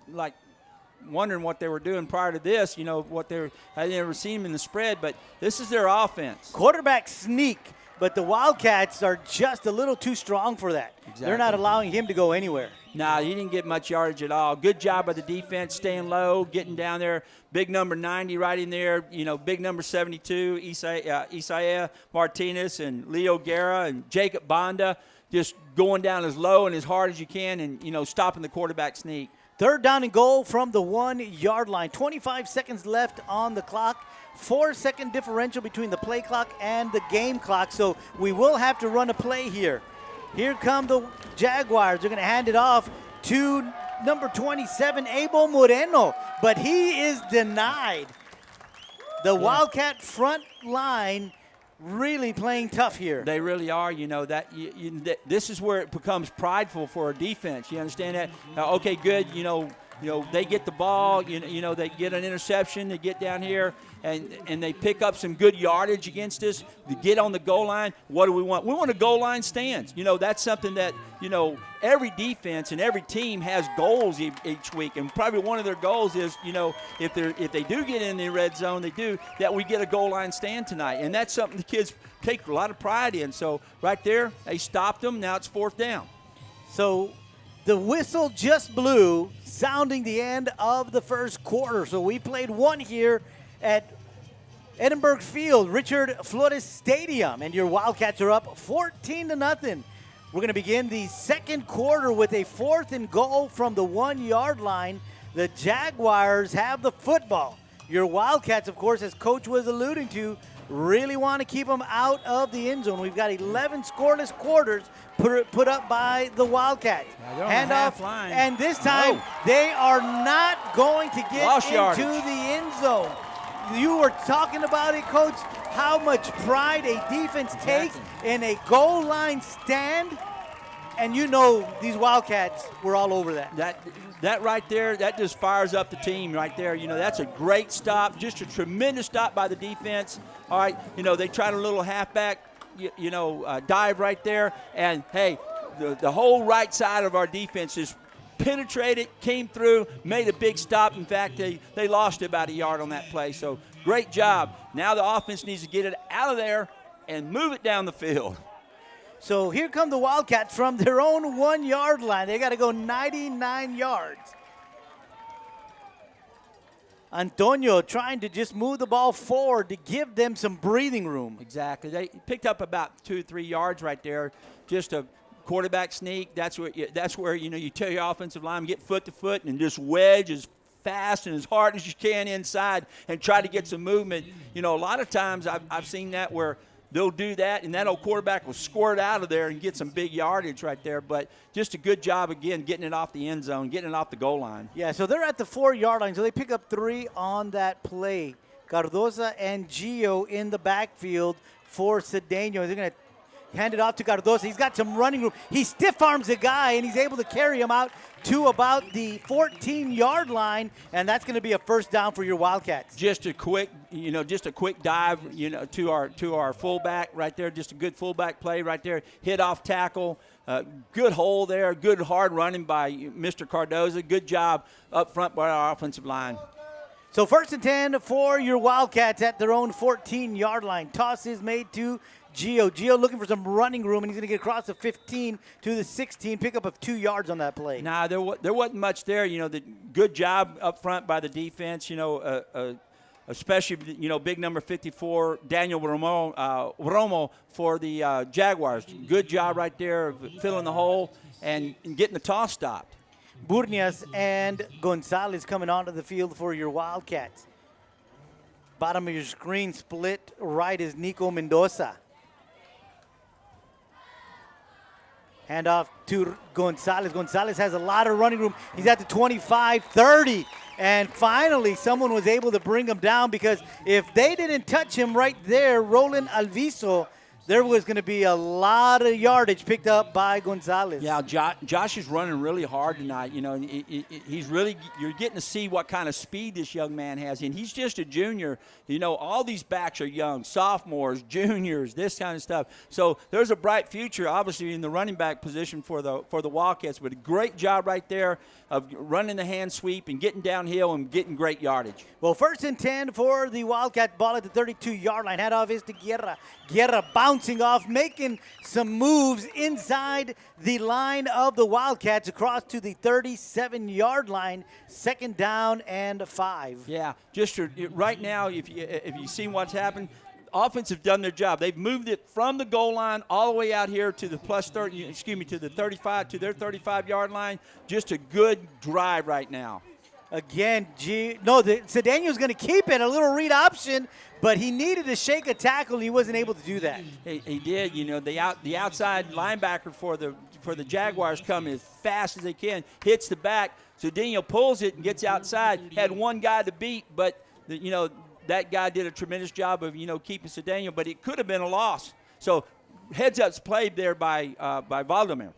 wondering what they were doing prior to this, I never seen them in the spread, but this is their offense. Quarterback sneak, but the Wildcats are just a little too strong for that. Exactly. They're not allowing him to go anywhere. Nah, he didn't get much yardage at all. Good job by the defense, staying low, getting down there. Big number 90 right in there. Big number 72, Isaiah Martinez and Leo Guerra and Jacob Bonda, just going down as low and as hard as you can and, stopping the quarterback sneak. 3rd down and goal from the 1-yard line. 25 seconds left on the clock. 4-second differential between the play clock and the game clock. So we will have to run a play here. Here come the Jaguars. They're going to hand it off to number 27, Abel Moreno. But he is denied. The Wildcat front line really playing tough here. They really are. This is where it becomes prideful for a defense. You understand that? Okay, good. They get the ball. They get an interception. They get down here and they pick up some good yardage against us. They get on the goal line. What do we want? We want a goal line stance. That's something that every defense and every team has goals each week, and probably one of their goals is if they do get in the red zone, that we get a goal line stand tonight, and that's something the kids take a lot of pride in. So right there, they stopped them. Now it's 4th down. So the whistle just blew, sounding the end of the first quarter. So we played one here at Edinburg Field, Richard Flores Stadium, and your Wildcats are up 14-0. We're going to begin the second quarter with a 4th and goal from the 1-yard line. The Jaguars have the football. Your Wildcats, of course, as Coach was alluding to, really want to keep them out of the end zone. We've got 11 scoreless quarters put up by the Wildcats. Handoff, and this time they are not going to get into yardage. the end zone. You were talking about it, Coach, how much pride a defense takes in a goal line stand. And these Wildcats were all over that. That right there, that just fires up the team right there. That's a great stop, just a tremendous stop by the defense. All right, they tried a little halfback, dive right there. And, hey, the whole right side of our defense just penetrated, came through, made a big stop. In fact, they lost about a yard on that play. So great job. Now the offense needs to get it out of there and move it down the field. So here come the Wildcats from their own 1-yard line. They got to go 99 yards. Antonio trying to just move the ball forward to give them some breathing room. Exactly. They picked up about 2 or 3 yards right there. Just a quarterback sneak. That's where you tell your offensive lineman, get foot to foot and just wedge as fast and as hard as you can inside and try to get some movement. A lot of times I've seen that where they'll do that, and that old quarterback will squirt out of there and get some big yardage right there. But just a good job, again, getting it off the end zone, getting it off the goal line. Yeah, so they're at the 4-yard line, so they pick up 3 on that play. Cardoza and Gio in the backfield for Cedeno. They're going to hand it off to Cardoza. He's got some running room. He stiff arms the guy, and he's able to carry him out to about the 14-yard line, and that's going to be a 1st down for your Wildcats. Just a quick dive, to our fullback right there. Just a good fullback play right there. Hit off tackle. Good hole there. Good hard running by Mr. Cardoza. Good job up front by our offensive line. So 1st and 10 for your Wildcats at their own 14-yard line. Toss is made to Gio. Gio looking for some running room, and he's going to get across the 15 to the 16, pick up of 2 yards on that play. Nah, there wasn't much there. The good job up front by the defense, especially, big number 54, Daniel Romo for the Jaguars. Good job right there of filling the hole and getting the toss stopped. Burnias and Gonzalez coming onto the field for your Wildcats. Bottom of your screen split right is Nico Mendoza. Hand off to Gonzalez. Gonzalez has a lot of running room. He's at the 25, 30. And finally, someone was able to bring him down, because if they didn't touch him right there, Roland Alviso, there was going to be a lot of yardage picked up by Gonzalez. Yeah, Josh is running really hard tonight. You know, he's really, you're getting to see what kind of speed this young man has. And he's just a junior. You know, all these backs are young, sophomores, juniors, this kind of stuff. So there's a bright future, obviously, in the running back position for the Wildcats. But a great job right there of running the hand sweep and getting downhill and getting great yardage. Well, 1st and 10 for the Wildcat, ball at the 32-yard line. Head off is to Guerra. Guerra bouncing off, making some moves inside the line of the Wildcats across to the 37-yard line. 2nd down and 5. Yeah, just right now, if you see what's happened, offense have done their job. They've moved it from the goal line all the way out here to the to the 35, to their 35-yard line. Just a good drive right now. Again, Cedeno's going to keep it, a little read option, but he needed to shake a tackle, and he wasn't able to do that. He did. You know, the outside linebacker for the Jaguars come as fast as they can, hits the back. Cedeno pulls it and gets outside. Had one guy to beat, but that guy did a tremendous job of keeping Cedeno, but it could have been a loss. So heads-up's played there by Valdemar.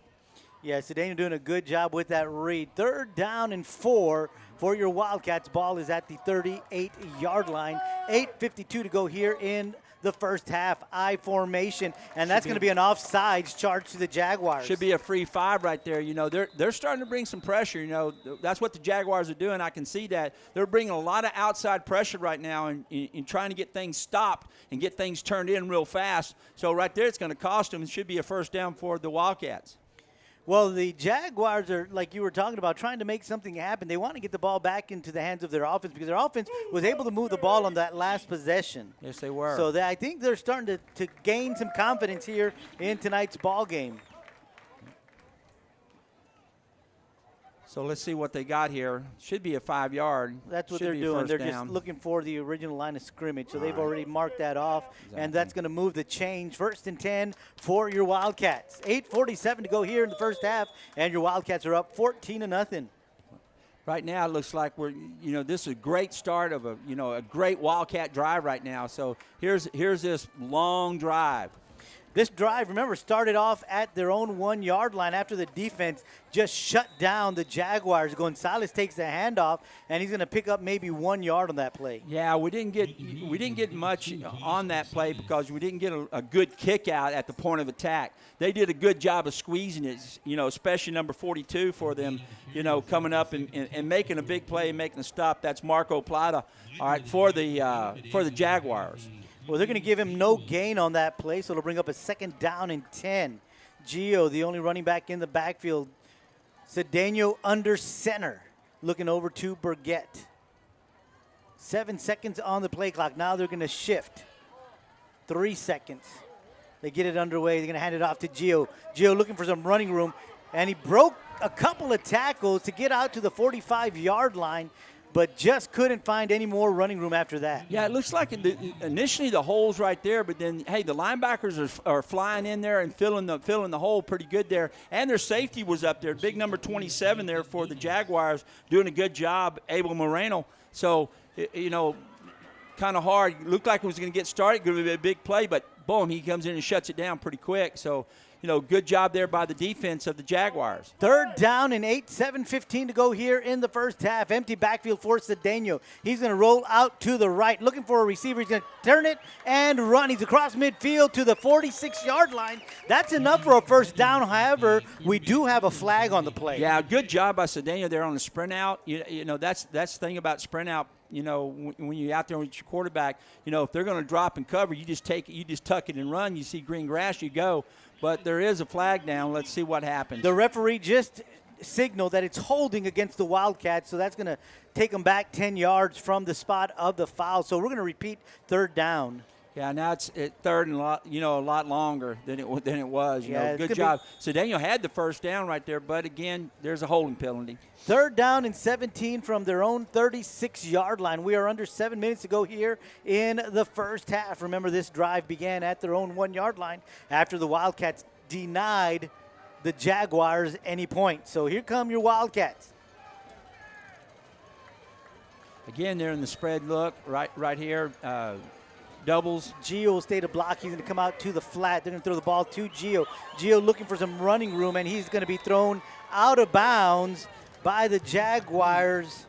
Yeah, Cedeno doing a good job with that read. 3rd down and 4 for your Wildcats. Ball is at the 38-yard line. 8:52 to go here in the first half. I formation, and that's going to be an offsides charge to the Jaguars. Should be a free 5 right there. You know, they're starting to bring some pressure. You know, that's what the Jaguars are doing. I can see that. They're bringing a lot of outside pressure right now in trying to get things stopped and get things turned in real fast. So right there, it's going to cost them. It should be a 1st down for the Wildcats. Well, the Jaguars are, like you were talking about, trying to make something happen. They want to get the ball back into the hands of their offense, because their offense was able to move the ball on that last possession. Yes, they were. So I think they're starting to gain some confidence here in tonight's ball game. So let's see what they got here. Should be a 5-yard. That's what they're doing. They're just looking for the original line of scrimmage. So they've already marked that off, and that's going to move the change. 1st and 10 for your Wildcats. 8:47 to go here in the first half, and your Wildcats are up 14-0. Right now, it looks like this is a great start of a great Wildcat drive right now. So here's this long drive. This drive, remember, started off at their own 1-yard line after the defense just shut down the Jaguars. Gonzalez takes the handoff, and he's going to pick up maybe 1 yard on that play. Yeah, we didn't get much on that play because we didn't get a good kick out at the point of attack. They did a good job of squeezing it, especially number 42 for them, coming up and making a big play and making a stop. That's Marco Plata, all right, for the Jaguars. Well, they're going to give him no gain on that play, so it'll bring up a 2nd down and 10. Gio, the only running back in the backfield. Cedeno under center, looking over to Burgett. 7 seconds on the play clock. Now they're going to shift. 3 seconds. They get it underway. They're going to hand it off to Gio. Gio looking for some running room, and he broke a couple of tackles to get out to the 45-yard line, but just couldn't find any more running room after that. Yeah, it looks like initially the hole's right there, but then, hey, the linebackers are flying in there and filling the hole pretty good there. And their safety was up there, big number 27 there for the Jaguars, doing a good job, Abel Moreno. So, kind of hard. Looked like it was going to get started, going to be a big play, but boom, he comes in and shuts it down pretty quick. So, good job there by the defense of the Jaguars. 3rd down and 8, 7:15 to go here in the first half. Empty backfield for Cedeno. He's going to roll out to the right, looking for a receiver. He's going to turn it and run. He's across midfield to the 46-yard line. That's enough for a 1st down. However, we do have a flag on the play. Yeah, good job by Cedeno there on the sprint out. That's the thing about sprint out. When you're out there with your quarterback, if they're going to drop and cover, you just take it, you just tuck it and run. You see green grass, you go. But there is a flag down. Let's see what happens. The referee just signaled that it's holding against the Wildcats, so that's going to take them back 10 yards from the spot of the foul. So we're going to repeat 3rd down. Yeah, now it's 3rd and a lot longer than it was. Good job. Cedeno had the 1st down right there, but again, there's a holding penalty. 3rd down and 17 from their own 36-yard line. We are under 7 minutes to go here in the first half. Remember, this drive began at their own 1-yard line after the Wildcats denied the Jaguars any points. So here come your Wildcats. Again, they're in the spread look right here. Doubles. Gio will stay to block. He's going to come out to the flat. They're going to throw the ball to Gio. Gio looking for some running room, and he's going to be thrown out of bounds by the Jaguars.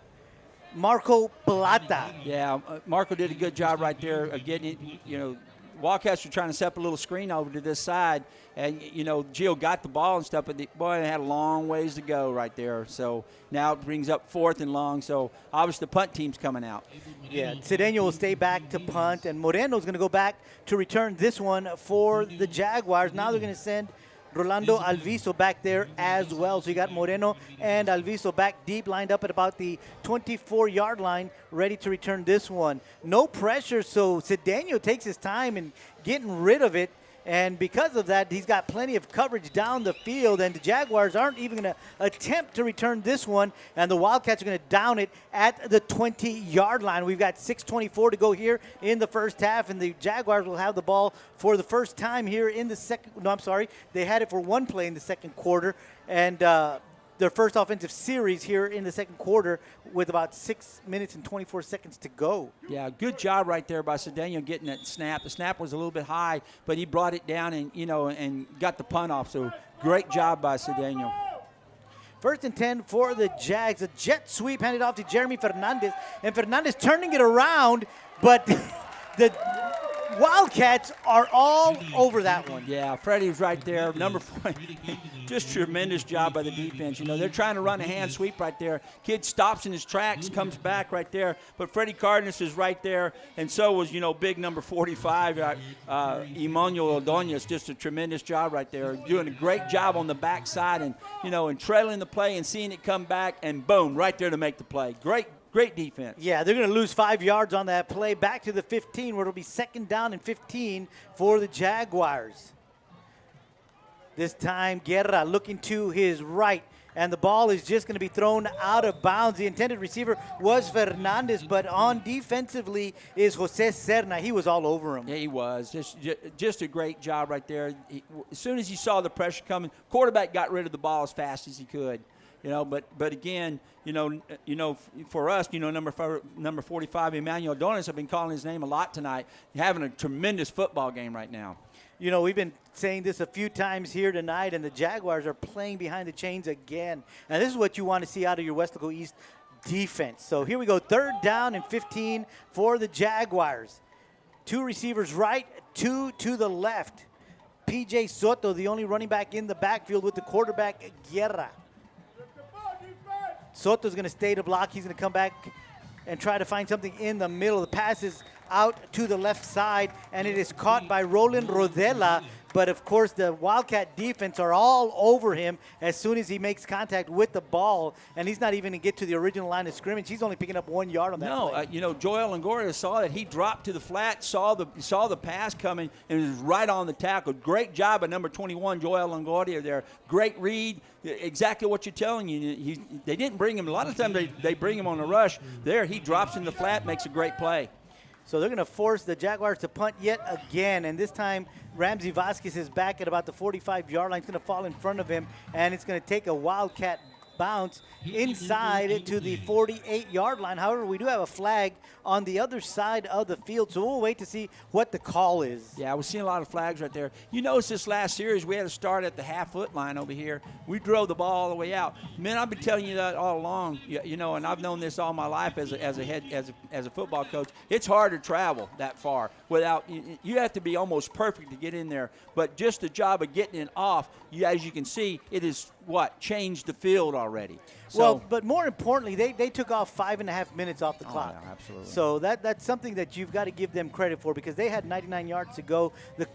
Marco Plata. Yeah, Marco did a good job right there of getting it. Wildcats were trying to set up a little screen over to this side, and, Gio got the ball and stuff, but it had a long ways to go right there. So now it brings up 4th and long, so obviously the punt team's coming out. Yeah, Cedeno will stay back to punt, and Moreno's going to go back to return this one for the Jaguars. Now they're going to send Rolando Alviso back there as well. So you got Moreno and Alviso back deep, lined up at about the 24-yard line, ready to return this one. No pressure, so Cedeno takes his time in getting rid of it. And because of that, he's got plenty of coverage down the field, and the Jaguars aren't even going to attempt to return this one, and the Wildcats are going to down it at the 20-yard line. We've got 6:24 to go here in the first half, and the Jaguars will have the ball for the first time here in the second. No, I'm sorry. They had it for one play in the second quarter, and their first offensive series here in the second quarter with about 6 minutes and 24 seconds to go. Yeah, good job right there by Cedeno getting that snap. The snap was a little bit high, but he brought it down and, and got the punt off. So great job by Cedeno. 1st and 10 for the Jags. A jet sweep handed off to Jeremy Fernandez, and Fernandez turning it around, but the Wildcats are all over that one. Yeah, Freddie was right there. Number 4, just tremendous job by the defense. They're trying to run a hand sweep right there. Kid stops in his tracks, comes back right there. But Freddie Cardenas is right there, and so was, big number 45, Emmanuel Ordonez. Just a tremendous job right there. Doing a great job on the backside and, and trailing the play and seeing it come back, and boom, right there to make the play. Great defense. Yeah, they're going to lose 5 yards on that play. Back to the 15, where it'll be 2nd down and 15 for the Jaguars. This time, Guerra looking to his right, and the ball is just going to be thrown out of bounds. The intended receiver was Fernandez, but on defensively is Jose Serna. He was all over him. Yeah, he was. Just a great job right there. As soon as he saw the pressure coming, quarterback got rid of the ball as fast as he could. But again, for us, number 45, Emmanuel Ordonez, I've been calling his name a lot tonight. Having a tremendous football game right now. We've been saying this a few times here tonight, and the Jaguars are playing behind the chains again. And this is what you want to see out of your Weslaco East defense. So here we go, 3rd down and 15 for the Jaguars. 2 receivers right, 2 to the left. P.J. Soto, the only running back in the backfield with the quarterback, Guerra. Soto's going to stay to block. He's going to come back and try to find something in the middle. The pass is out to the left side, and it is caught by Roland Rodela. But, of course, the Wildcat defense are all over him as soon as he makes contact with the ball, and he's not even going to get to the original line of scrimmage. He's only picking up 1 yard on that play. Joel Longoria saw that. He dropped to the flat, saw the pass coming, and was right on the tackle. Great job by number 21, Joel Longoria there. Great read. Exactly what you're telling you. They didn't bring him. A lot of times they bring him on a rush. There, he drops in the flat, makes a great play. So they're going to force the Jaguars to punt yet again, and this time Ramsey Vasquez is back at about the 45-yard line. It's going to fall in front of him, and it's going to take a Wildcat bounce inside to the 48-yard line. However, we do have a flag on the other side of the field, so we'll wait to see what the call is. Yeah, we're seeing a lot of flags right there. You notice this last series, we had to start at the half-foot line over here. We drove the ball all the way out. Man, I've been telling you that all along, and I've known this all my life as a football coach. It's hard to travel that far without – you have to be almost perfect to get in there. But just the job of getting it off, as you can see, it is changed the field already. So, well, but more importantly, they took off 5.5 minutes off the clock. Yeah, absolutely. So that's something that you've got to give them credit for, because they had 99 yards to go.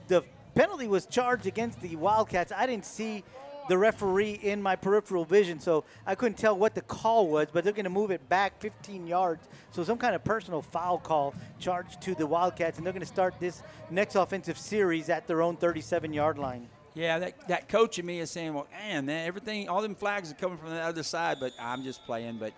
The penalty was charged against the Wildcats. I didn't see the referee in my peripheral vision, so I couldn't tell what the call was, but they're going to move it back 15 yards. So some kind of personal foul call charged to the Wildcats, and they're going to start this next offensive series at their own 37-yard line. Yeah, that coach in me is saying, well, man, everything, all them flags are coming from the other side, but I'm just playing. But,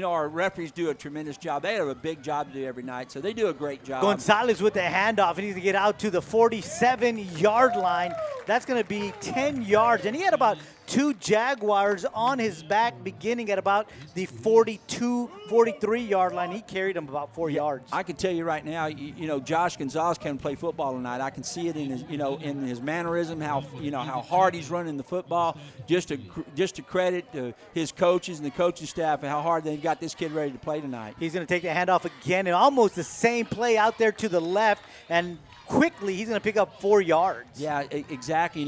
our referees do a tremendous job. They have a big job to do every night, so they do a great job. Gonzalez with the handoff, and he's going to get out to the 47-yard line. That's going to be 10 yards. And he had about 2 Jaguars on his back beginning at about the 42, 43-yard line. He carried them about 4 yards. I can tell you right now, Josh Gonzalez can play football tonight. I can see it in his, in his mannerism, how hard he's running the football. Just to credit to his coaches and the coaching staff and how hard they've got this kid ready to play tonight. He's going to take the handoff again, and almost the same play out there to the left, and quickly he's going to pick up 4 yards. Yeah, exactly.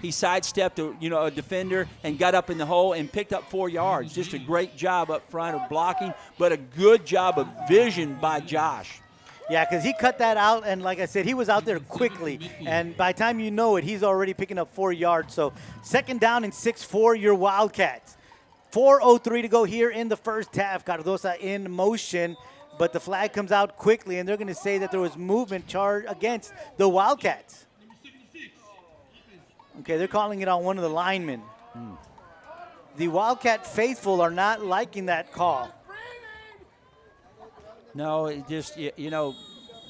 He sidestepped a defender and got up in the hole and picked up 4 yards. Just a great job up front of blocking, but a good job of vision by Josh. Yeah, because he cut that out, and like I said, he was out there quickly. And by the time you know it, he's already picking up 4 yards. So 2nd down and 6 for your Wildcats. 4:03 to go here in the first half. Cardosa in motion, but the flag comes out quickly, and they're going to say that there was movement charge against the Wildcats. Okay, they're calling it on one of the linemen. The Wildcat faithful are not liking that call. No, it just, the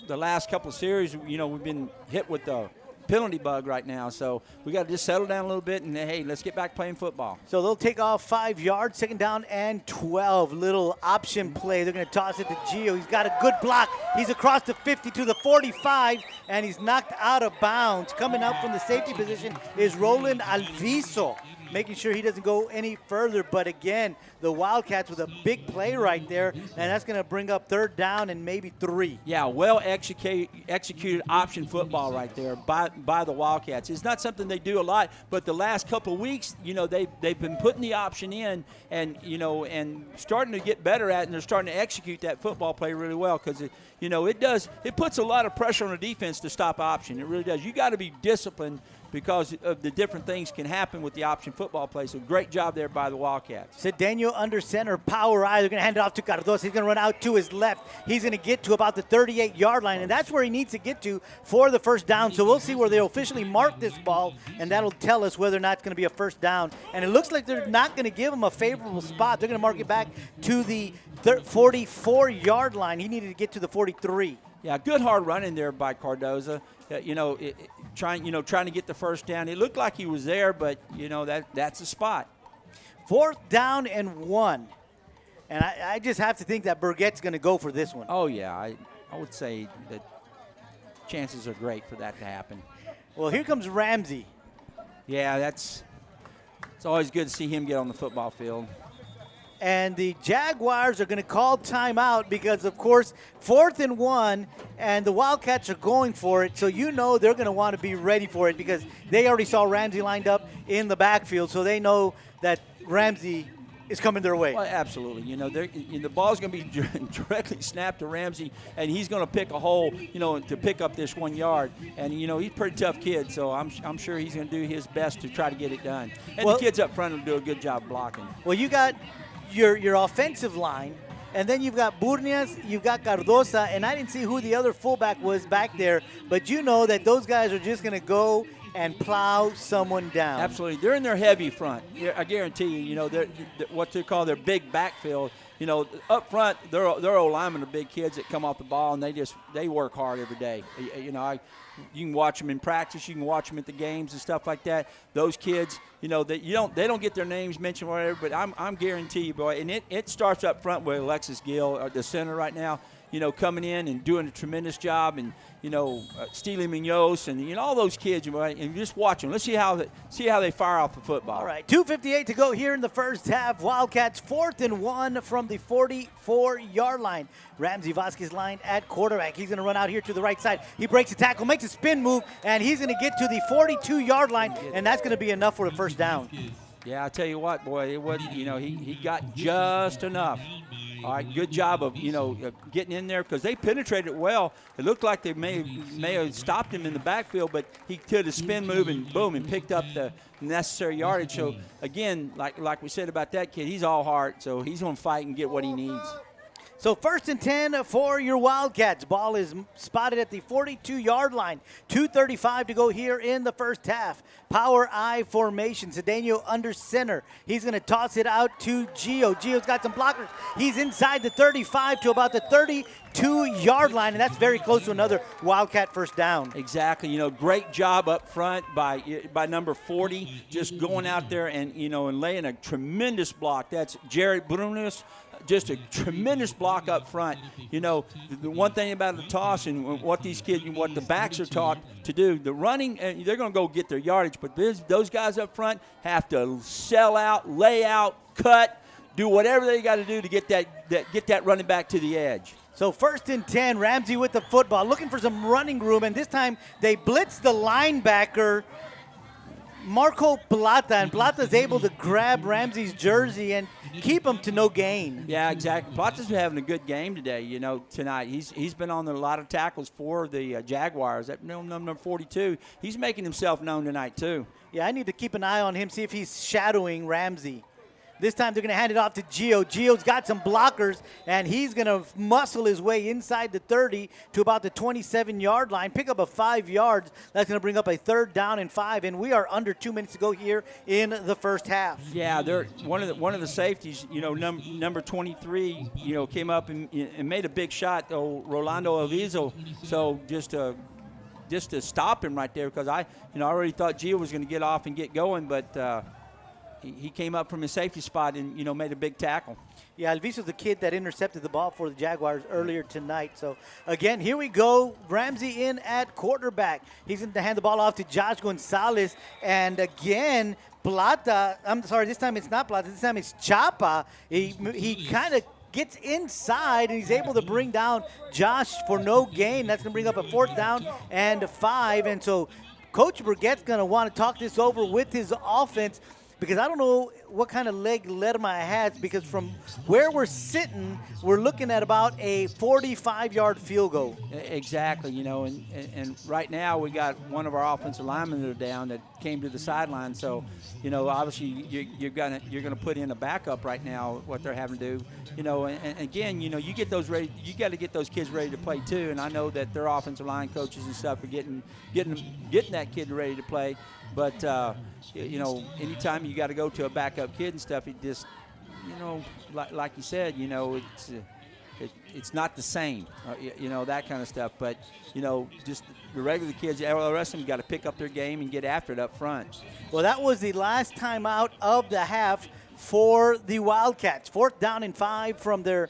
last couple of series, we've been hit with the penalty bug right now. So we got to just settle down a little bit and, hey, let's get back playing football. So they'll take off 5 yards, 2nd down and 12. Little option play. They're going to toss it to Gio. He's got a good block. He's across the 50 to the 45, and he's knocked out of bounds. Coming up from the safety position is Roland Alviso, making sure he doesn't go any further. But again, the Wildcats with a big play right there, and that's going to bring up 3rd down and maybe 3. Yeah, well executed option football right there by the Wildcats. It's not something they do a lot, but the last couple of weeks, they've been putting the option in and starting to get better at it, and they're starting to execute that football play really well because it puts a lot of pressure on the defense to stop option. It really does. You got to be disciplined because of the different things can happen with the option football play. So great job there by the Wildcats. Cedeno under center, power eye. They're going to hand it off to Cardosa. He's going to run out to his left. He's going to get to about the 38-yard line, and that's where he needs to get to for the 1st down. So we'll see where they officially mark this ball, and that'll tell us whether or not it's going to be a 1st down. And it looks like they're not going to give him a favorable spot. They're going to mark it back to the 44-yard line. He needed to get to the 43. Yeah, good hard running there by Cardosa. Trying to get the 1st down. It looked like he was there, but that's a spot. 4th down and 1, and I just have to think that Burgett's going to go for this one. Oh yeah, I would say that chances are great for that to happen. Well, here comes Ramsey. Yeah, it's always good to see him get on the football field. And the Jaguars are going to call timeout because, of course, 4th and 1, and the Wildcats are going for it. So they're going to want to be ready for it because they already saw Ramsey lined up in the backfield, so they know that Ramsey is coming their way. Well, absolutely. The ball's going to be directly snapped to Ramsey, and he's going to pick a hole, to pick up this 1 yard. And, he's a pretty tough kid, so I'm sure he's going to do his best to try to get it done. And the kids up front will do a good job blocking. Well, you got your offensive line, and then you've got Burnias, you've got Cardosa, and I didn't see who the other fullback was back there, but that those guys are just going to go and plow someone down. Absolutely. They're in their heavy front. I guarantee you, they're what they call their big backfield. Up front, their old linemen are big kids that come off the ball, and they work hard every day. You can watch them in practice. You can watch them at the games and stuff like that. Those kids, they don't get their names mentioned or whatever, but I'm guarantee you, boy, and it starts up front with Alexis Gill, the center right now, coming in and doing a tremendous job, and Steely Munoz and all those kids, and just watch them. Let's see how they fire off the football. All right, 2:58 to go here in the first half. Wildcats 4th and 1 from the 44-yard line. Ramsey Vasquez line at quarterback. He's going to run out here to the right side. He breaks the tackle, makes a spin move, and he's going to get to the 42-yard line, and that's going to be enough for a 1st down. Yeah, I tell you what, boy, it was he got just enough. All right, good job of getting in there because they penetrated well. It looked like they may have stopped him in the backfield, but he did a spin move and boom, and picked up the necessary yardage. So again, like we said about that kid, he's all heart, so he's going to fight and get what he needs. So 1st and 10 for your Wildcats. Ball is spotted at the 42-yard line. 2:35 to go here in the first half. Power I formation. Cedeno under center. He's going to toss it out to Gio. Gio's got some blockers. He's inside the 35 to about the 2-yard line, and that's very close to another Wildcat first down. Exactly. Great job up front by number 40, just going out there and, and laying a tremendous block. That's Jared Brunis. Just a tremendous block up front. The one thing about the toss and what these kids, what the backs are taught to do, the running, they're going to go get their yardage, but those guys up front have to sell out, lay out, cut, do whatever they got to do to get that running back to the edge. So 1st and 10, Ramsey with the football, looking for some running room, and this time they blitz the linebacker, Marco Plata, and Plata's able to grab Ramsey's jersey and keep him to no gain. Yeah, exactly. Plata's been having a good game today, tonight. He's been on a lot of tackles for the Jaguars. That number 42, he's making himself known tonight too. Yeah, I need to keep an eye on him, see if he's shadowing Ramsey. This time they're going to hand it off to Gio. Gio's got some blockers, and he's going to muscle his way inside the 30 to about the 27-yard line, pick up a 5 yards. That's going to bring up a 3rd down and 5, and we are under 2 minutes to go here in the first half. Yeah, they're one of the safeties, number 23, came up and made a big shot, Rolando Avizo. So just to stop him right there, because I already thought Gio was going to get off and get going, but he came up from his safety spot and, made a big tackle. Yeah, Alviso's the kid that intercepted the ball for the Jaguars earlier tonight. So, again, here we go. Ramsey in at quarterback. He's going to hand the ball off to Josh Gonzalez. And, again, Plata – I'm sorry, this time it's not Plata. This time it's Chapa. He kind of gets inside, and he's able to bring down Josh for no gain. That's going to bring up a 4th down and 5. And so Coach Burgett's going to want to talk this over with his offense, because I don't know what kind of leg Lerma has, because from where we're sitting, we're looking at about a 45-yard field goal. Exactly, and right now we got one of our offensive linemen that are down that came to the sideline. So, obviously you're gonna put in a backup right now. What they're having to do, and again, you get those ready. You got to get those kids ready to play too. And I know that their offensive line coaches and stuff are getting that kid ready to play. But anytime you got to go to a backup kid and stuff, it just, like you said, it's not the same, that kind of stuff. But, just the regular kids, the rest of them got to pick up their game and get after it up front. Well, that was the last time out of the half for the Wildcats. 4th down and 5 from their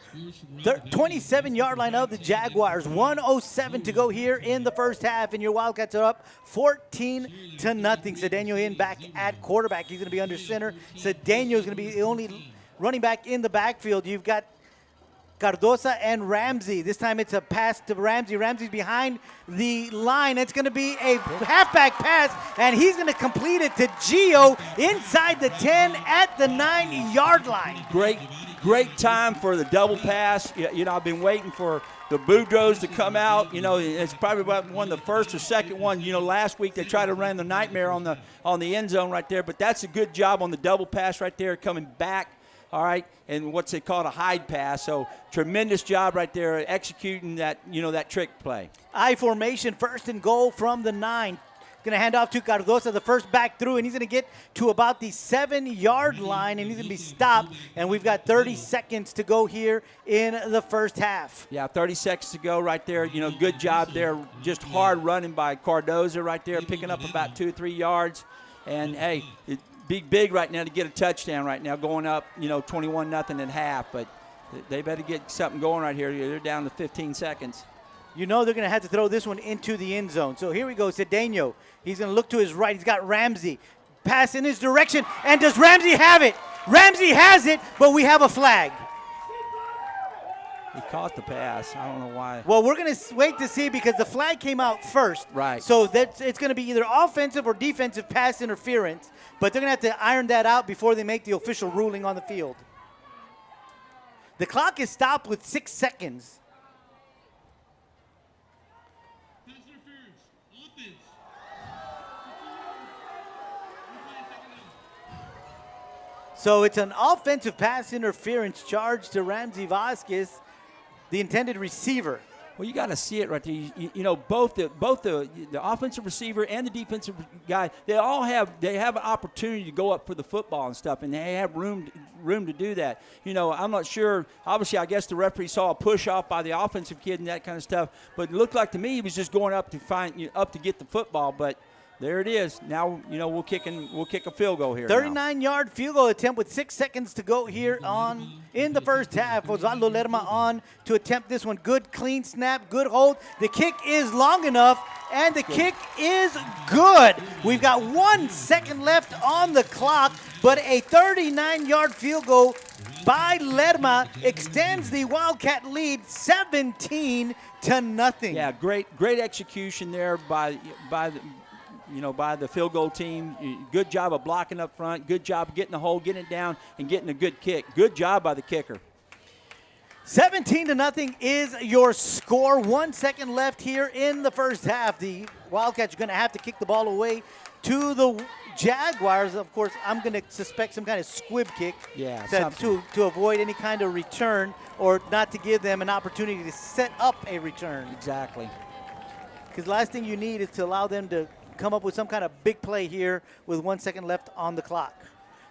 27-yard line of the Jaguars. 1:07 to go here in the first half, and your Wildcats are up 14-0. Cedeno in back at quarterback. He's going to be under center. Cedeno is going to be the only running back in the backfield. You've got Cardoza and Ramsey. This time it's a pass to Ramsey. Ramsey's behind the line. It's going to be a halfback pass, and he's going to complete it to Gio inside the 10 at the 9-yard line. Great time for the double pass. I've been waiting for the Boudreaux to come out. It's probably about one of the first or second one. Last week they tried to run the nightmare on the end zone right there, but that's a good job on the double pass right there, coming back. All right, and what's they call a hide pass. So tremendous job right there executing that, that trick play. I formation, 1st and goal from the 9. Going to hand off to Cardoza, the first back through, and he's going to get to about the 7-yard line, and he's going to be stopped. And we've got 30 seconds to go here in the first half. Yeah, 30 seconds to go right there. Good job there. Just hard running by Cardoza right there, picking up about 2 or 3 yards. And, hey, big right now to get a touchdown right now, going up, 21-0 at half. But they better get something going right here. They're down to 15 seconds. They're going to have to throw this one into the end zone. So here we go, Cedeno. He's going to look to his right. He's got Ramsey. Pass in his direction. And does Ramsey have it? Ramsey has it, but we have a flag. He caught the pass. I don't know why. Well, we're going to wait to see, because the flag came out first. Right. So it's going to be either offensive or defensive pass interference. But they're going to have to iron that out before they make the official ruling on the field. The clock is stopped with 6 seconds. So it's an offensive pass interference charge to Ramsey Vasquez, the intended receiver. Well, you got to see it right there. You know, both the offensive receiver and the defensive guy, they have an opportunity to go up for the football and stuff, and they have room to do that. You know, I'm not sure. Obviously, I guess the referee saw a push off by the offensive kid and that kind of stuff, but it looked like to me he was just going up to get the football, but. There it is. Now, you know, we'll kick a field goal here. 39-yard field goal attempt with 6 seconds to go here in the first half. Osvaldo Lerma on to attempt this one. Good clean snap, good hold. The kick is long enough, and the kick is good. We've got 1 second left on the clock, but a 39-yard field goal by Lerma extends the Wildcat lead 17-0. Yeah, great execution there by the field goal team. Good job of blocking up front. Good job of getting the hole, getting it down, and getting a good kick. Good job by the kicker. 17-0 is your score. 1 second left here in the first half. The Wildcats are going to have to kick the ball away to the Jaguars. Of course, I'm going to suspect some kind of squib kick to avoid any kind of return or not to give them an opportunity to set up a return. Exactly. Because the last thing you need is to allow them to come up with some kind of big play here with 1 second left on the clock.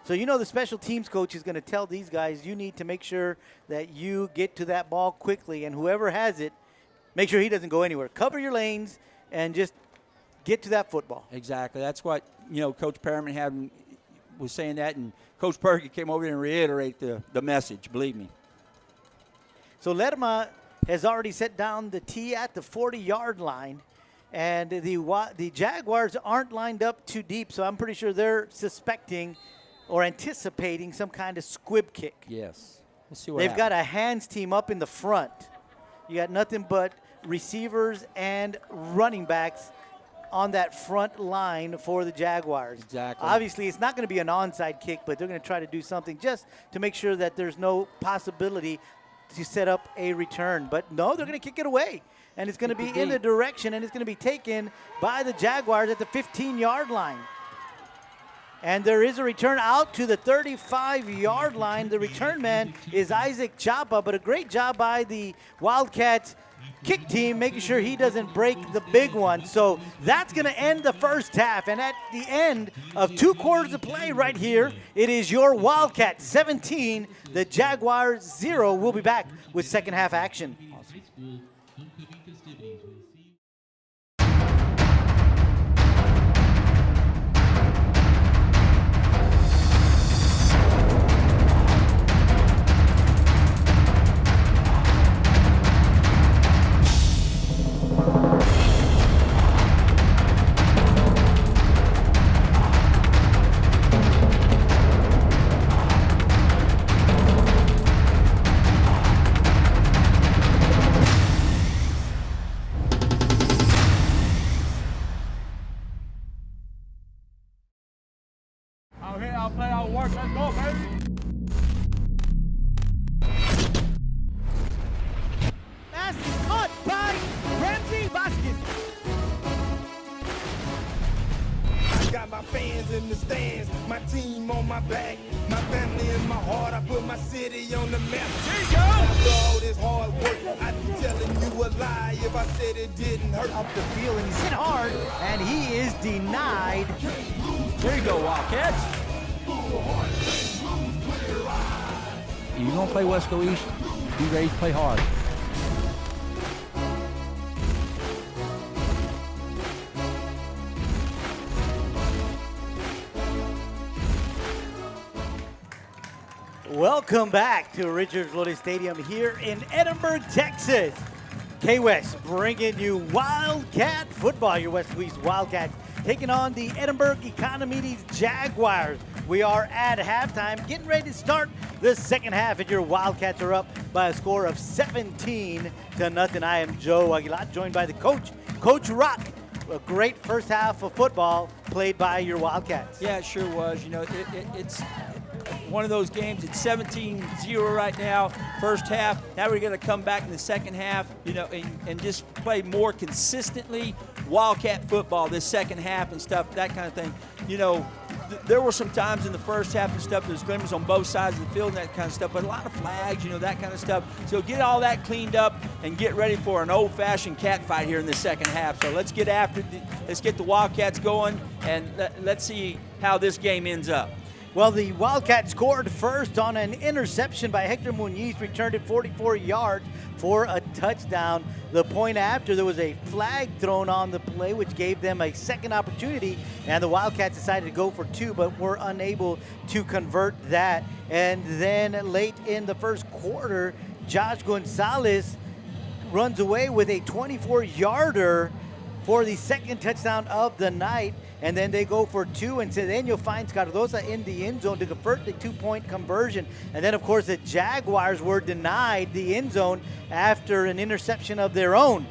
So you know the special teams coach is going to tell these guys, you need to make sure that you get to that ball quickly, and whoever has it, make sure he doesn't go anywhere. Cover your lanes and just get to that football. Exactly. That's what, you know, Coach Perriman was saying that, and Coach Perky came over and reiterate the message, believe me. So Lerma has already set down the tee at the 40-yard line. And the Jaguars aren't lined up too deep, so I'm pretty sure they're suspecting or anticipating some kind of squib kick. Yes. We'll see what They've happens. got a hands team up in the front. You got nothing but receivers and running backs on that front line for the Jaguars. Exactly. Obviously, it's not going to be an onside kick, but they're going to try to do something just to make sure that there's no possibility to set up a return. But no, they're going to kick it away. And it's going to be in the direction, and it's going to be taken by the Jaguars at the 15-yard line. And there is a return out to the 35-yard line. The return man is Isaac Chapa, but a great job by the Wildcats kick team, making sure he doesn't break the big one. So that's going to end the first half. And at the end of 2 quarters of play right here, it is your Wildcats 17, the Jaguars 0. We'll be back with second half action. Out here, I'll play, I'll work. Let's go, baby. Pass is caught by Ramsey Vasquez. I got my fans in the stands, my team on my back, my family in my heart. I put my city on the map. After all this hard work, I'd be telling you a lie if I said it didn't hurt. Up the field, and he's hit hard, and he is denied. There you go, Wildcats. If you're going to play Weslaco East, be ready to play hard. Welcome back to Richards Flores Stadium here in Edinburg, Texas. K-West bringing you Wildcat football. Your West East Wildcats taking on the Edinburg Economedes Jaguars. We are at halftime, getting ready to start the second half, and your Wildcats are up by a score of 17-0. I am Joe Aguilar, joined by the coach, Coach Rock. A great first half of football played by your Wildcats. Yeah, it sure was. You know, it's one of those games. It's 17-0 right now, first half. Now we're going to come back in the second half, you know, and just play more consistently Wildcat football this second half and stuff, that kind of thing. You know, there were some times in the first half and stuff, there's glimmers on both sides of the field and that kind of stuff, but a lot of flags, you know, that kind of stuff. So get all that cleaned up, and get ready for an old-fashioned cat fight here in the second half. So let's get after let's get the Wildcats going, and let's see how this game ends up. Well, the Wildcats scored first on an interception by Hector Muñiz, returned it 44 yards for a touchdown. The point after, there was a flag thrown on the play, which gave them a second opportunity, and the Wildcats decided to go for two, but were unable to convert that. And then late in the first quarter, Josh Gonzalez runs away with a 24-yarder for the second touchdown of the night. And then they go for two, and Cedeno finds Cardoza in the end zone to convert the two-point conversion. And then, of course, the Jaguars were denied the end zone after an interception of their own.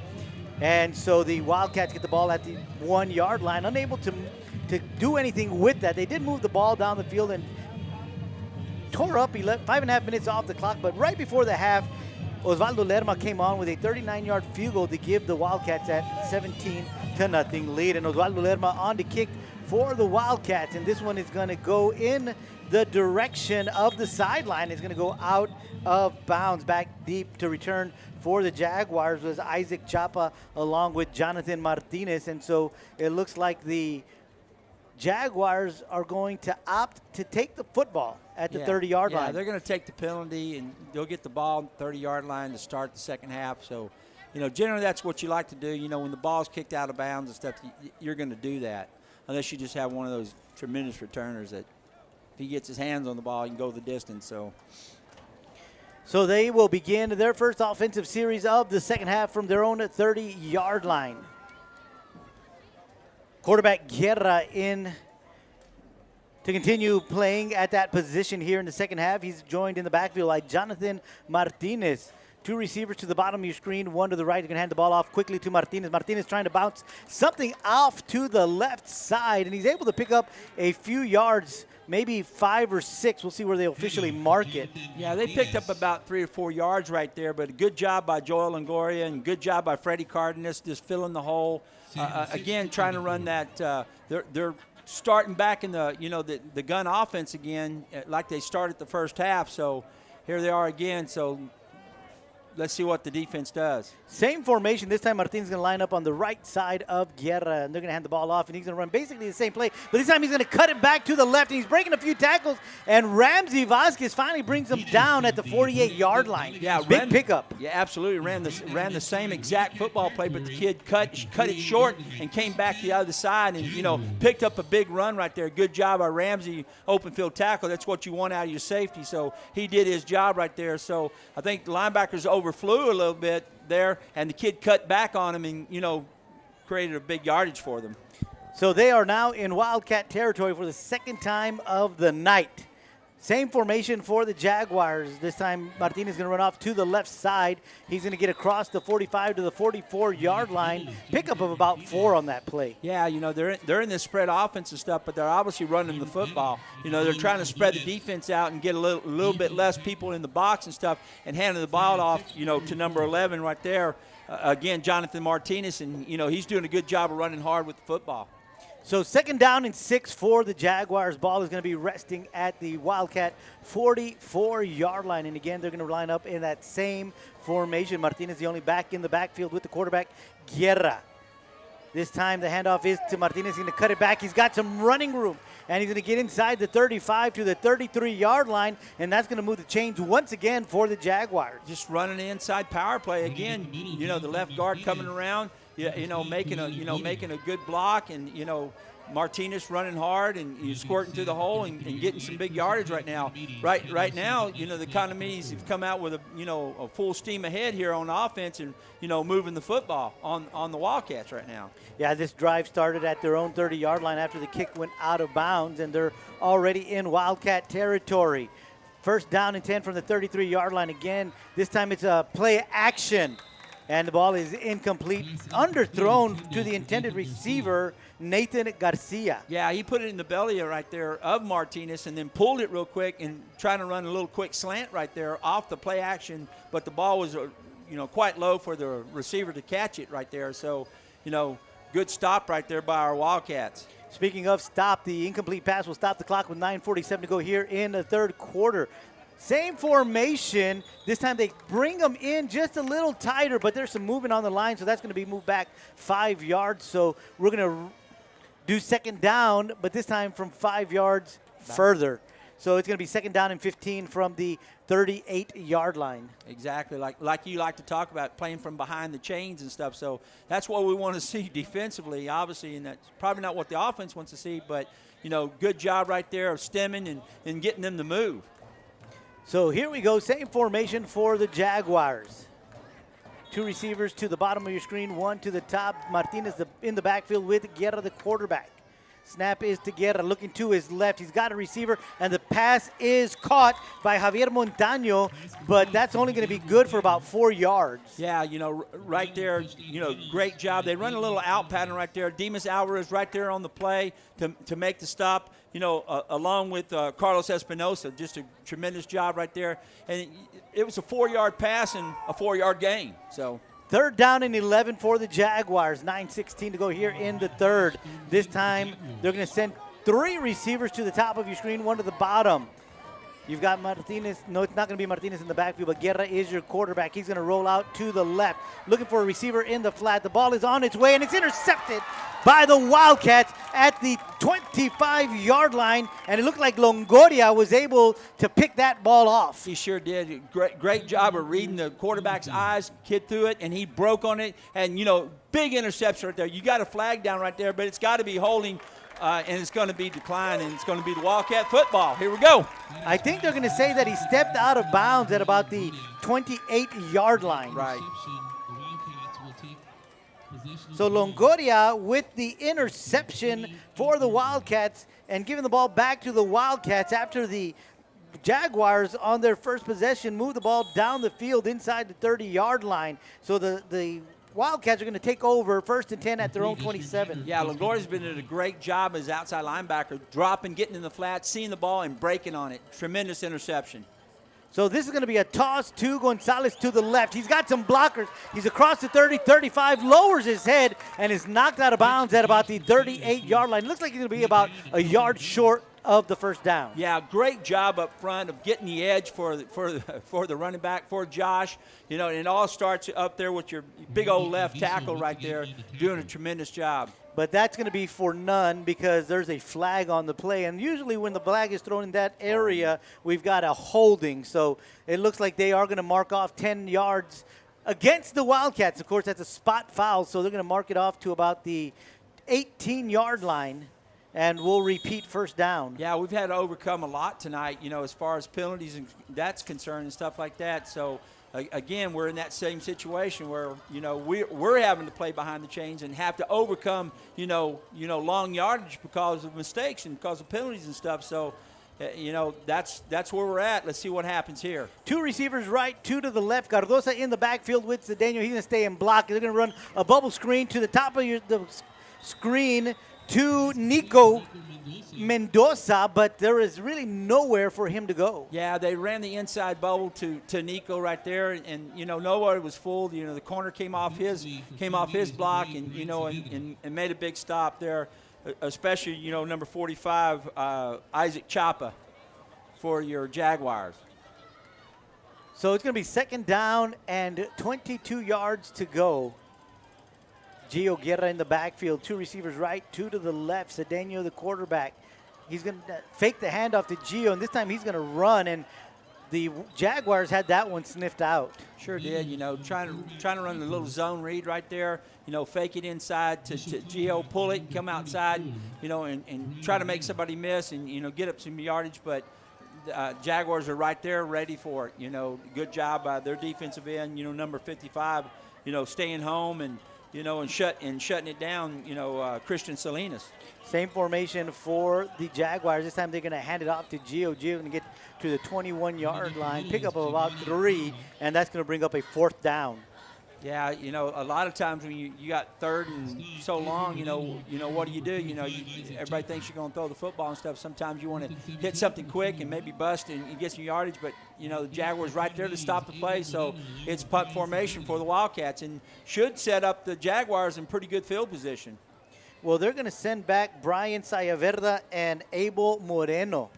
And so the Wildcats get the ball at the 1-yard line, unable to do anything with that. They did move the ball down the field and tore up 5.5 minutes off the clock, but right before the half, Osvaldo Lerma came on with a 39-yard field goal to give the Wildcats that 17-0 lead. And Osvaldo Lerma on to kick for the Wildcats, and this one is going to go in the direction of the sideline. It's going to go out of bounds. Back deep to return for the Jaguars was Isaac Chapa along with Jonathan Martinez, and so it looks like the Jaguars are going to opt to take the football at the 30-yard line. Yeah, they're going to take the penalty, and they'll get the ball on the 30-yard line to start the second half. So, generally that's what you like to do. When the ball's kicked out of bounds and stuff, you're going to do that, unless you just have one of those tremendous returners that if he gets his hands on the ball, he can go the distance. So they will begin their first offensive series of the second half from their own 30-yard line. Quarterback Guerra in to continue playing at that position here in the second half. He's joined in the backfield by Jonathan Martinez. Two receivers to the bottom of your screen, one to the right. You can hand the ball off quickly to Martinez. Martinez trying to bounce something off to the left side, and he's able to pick up a few yards, maybe 5 or 6. We'll see where they officially mark it. Yeah, they picked up about 3 or 4 yards right there, but a good job by Joel Longoria and good job by Freddie Cardenas just filling the hole. Again, trying to run that. They're starting back in the gun offense again, like they started the first half. So here they are again. So let's see what the defense does. Same formation. This time Martinez is going to line up on the right side of Guerra, and they're going to hand the ball off, and he's going to run basically the same play. But this time he's going to cut it back to the left, and he's breaking a few tackles, and Ramsey Vasquez finally brings him down at the 48-yard line. Yeah, big pickup. Yeah, absolutely. Ran the same exact football play, but the kid cut it short and came back the other side and, picked up a big run right there. Good job by Ramsey, open field tackle. That's what you want out of your safety. So he did his job right there. So I think the linebackers overflew a little bit there, and the kid cut back on him and, created a big yardage for them. So they are now in Wildcat territory for the second time of the night. Same formation for the Jaguars. This time Martinez is going to run off to the left side. He's going to get across the 45 to the 44-yard line. Pickup of about 4 on that play. Yeah, they're in this spread offense and stuff, but they're obviously running the football. They're trying to spread the defense out and get a little bit less people in the box and stuff, and handing the ball off, to number 11 right there. Again, Jonathan Martinez, and he's doing a good job of running hard with the football. So 2nd down and 6 for the Jaguars. Ball is going to be resting at the Wildcat 44-yard line. And again, they're going to line up in that same formation. Martinez the only back in the backfield with the quarterback, Guerra. This time the handoff is to Martinez. He's going to cut it back. He's got some running room. And he's going to get inside the 35 to the 33-yard line. And that's going to move the chains once again for the Jaguars. Just running the inside power play. Again, the left guard coming around. Making a good block, and Martinez running hard and squirting through the hole and getting some big yardage right now. Right now, the Economedes have come out with a full steam ahead here on offense and moving the football on the Wildcats right now. Yeah, this drive started at their own 30-yard line after the kick went out of bounds, and they're already in Wildcat territory. 1st down and 10 from the 33-yard line again. This time it's a play action. And the ball is incomplete, underthrown to the intended receiver, Nathan Garcia. Yeah, he put it in the belly right there of Martinez and then pulled it real quick and trying to run a little quick slant right there off the play action. But the ball was, quite low for the receiver to catch it right there. So, good stop right there by our Wildcats. Speaking of stop, the incomplete pass will stop the clock with 9:47 to go here in the 3rd quarter. Same formation. This time they bring them in just a little tighter, but there's some movement on the line, so that's going to be moved back 5 yards. So we're going to do second down, but this time from 5 yards further. So it's going to be second down and 15 from the 38-yard line. Exactly, like you like to talk about, playing from behind the chains and stuff. So that's what we want to see defensively, obviously, and that's probably not what the offense wants to see, but, you know, good job right there of stemming and getting them to move. So here we go, same formation for the Jaguars. 2 receivers to the bottom of your screen, 1 to the top. Martinez in the backfield with Guerra, the quarterback. Snap is to Guerra, looking to his left. He's got a receiver, and the pass is caught by Javier Montaño, but that's only going to be good for about 4 yards. Yeah, you know, right there, you know, great job. They run a little out pattern right there. Dimas Alvarez right there on the play to make the stop, you know, along with Carlos Espinosa. Just a tremendous job right there. And it was a 4-yard pass and a 4-yard gain. So. Third down and 11 for the Jaguars. 9:16 to go here in the third. This time they're going to send 3 receivers to the top of your screen, 1 to the bottom. You've got Martinez. No, it's not going to be Martinez in the backfield, but Guerra is your quarterback. He's going to roll out to the left, looking for a receiver in the flat. The ball is on its way, and it's intercepted by the Wildcats at the 25-yard line, and it looked like Longoria was able to pick that ball off. He sure did. Great job of reading the quarterback's eyes, kid through it, and he broke on it. And, you know, big interception right there. You got a flag down right there, but it's got to be holding, and it's going to be declined, and it's going to be the Wildcat football. Here we go. I think they're going to say that he stepped out of bounds at about the 28-yard line. Right. So Longoria with the interception for the Wildcats and giving the ball back to the Wildcats after the Jaguars on their first possession moved the ball down the field inside the 30-yard line. So the Wildcats are going to take over 1st and 10 at their own 27. Yeah, Longoria's been doing a great job as outside linebacker, dropping, getting in the flat, seeing the ball, and breaking on it. Tremendous interception. So this is going to be a toss to Gonzalez to the left. He's got some blockers. He's across the 30, 35, lowers his head, and is knocked out of bounds at about the 38-yard line. Looks like he's going to be about a yard short of the first down. Yeah, great job up front of getting the edge for the running back, for Josh. You know, and it all starts up there with your big old left tackle right there doing a tremendous job. But that's going to be for none because there's a flag on the play. And usually when the flag is thrown in that area, we've got a holding. So it looks like they are going to mark off 10 yards against the Wildcats. Of course, that's a spot foul, so they're going to mark it off to about the 18-yard line. And we'll repeat first down. Yeah, we've had to overcome a lot tonight, you know, as far as penalties and that's concerned and stuff like that. So, again, we're in that same situation where, you know, we're having to play behind the chains and have to overcome, you know, long yardage because of mistakes and because of penalties and stuff. So, you know, that's where we're at. Let's see what happens here. 2 receivers right, 2 to the left. Cardosa in the backfield with Cedeno. He's going to stay in block. They're going to run a bubble screen to the top of the screen to Nico Mendoza, but there is really nowhere for him to go. Yeah, they ran the inside bubble to Nico right there, and you know, nowhere was full. You know, the corner came off his block, and you know, and made a big stop there, especially, you know, number 45, Isaac Chapa, for your Jaguars. So it's going to be second down and 22 yards to go. Gio Guerra in the backfield, 2 receivers right, 2 to the left. Cedeno, the quarterback. He's going to fake the handoff to Gio, and this time he's going to run, and the Jaguars had that one sniffed out. Sure did, you know, trying to run the little zone read right there, you know, fake it inside to Gio, pull it, come outside, you know, and try to make somebody miss and, you know, get up some yardage, but Jaguars are right there ready for it. You know, good job by their defensive end, you know, number 55, you know, staying home and, you know, and shutting it down, you know, Christian Salinas. Same formation for the Jaguars. This time they're going to hand it off to Gio. Gio going to get to the 21-yard line, pick up of about 3, and that's going to bring up a 4th down. Yeah, you know, a lot of times when you got 3rd and so long, you know, what do? You know, everybody thinks you're going to throw the football and stuff. Sometimes you want to hit something quick and maybe bust and get some yardage, but, you know, the Jaguars right there to stop the play, so it's punt formation for the Wildcats and should set up the Jaguars in pretty good field position. Well, they're going to send back Brian Sayaverda and Abel Moreno.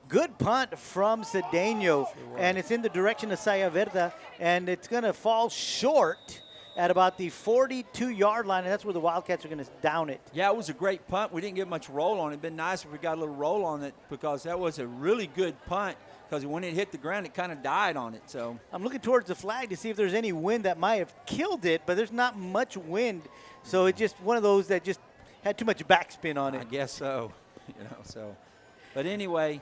Good punt from Cedeno, and it's in the direction of Saya Verde, and it's going to fall short at about the 42-yard line, and that's where the Wildcats are going to down it. Yeah, it was a great punt. We didn't get much roll on it. It'd been nice if we got a little roll on it, because that was a really good punt, because when it hit the ground, it kind of died on it. So I'm looking towards the flag to see if there's any wind that might have killed it, but there's not much wind, so it's just one of those that just had too much backspin on it. I guess so, so. But anyway,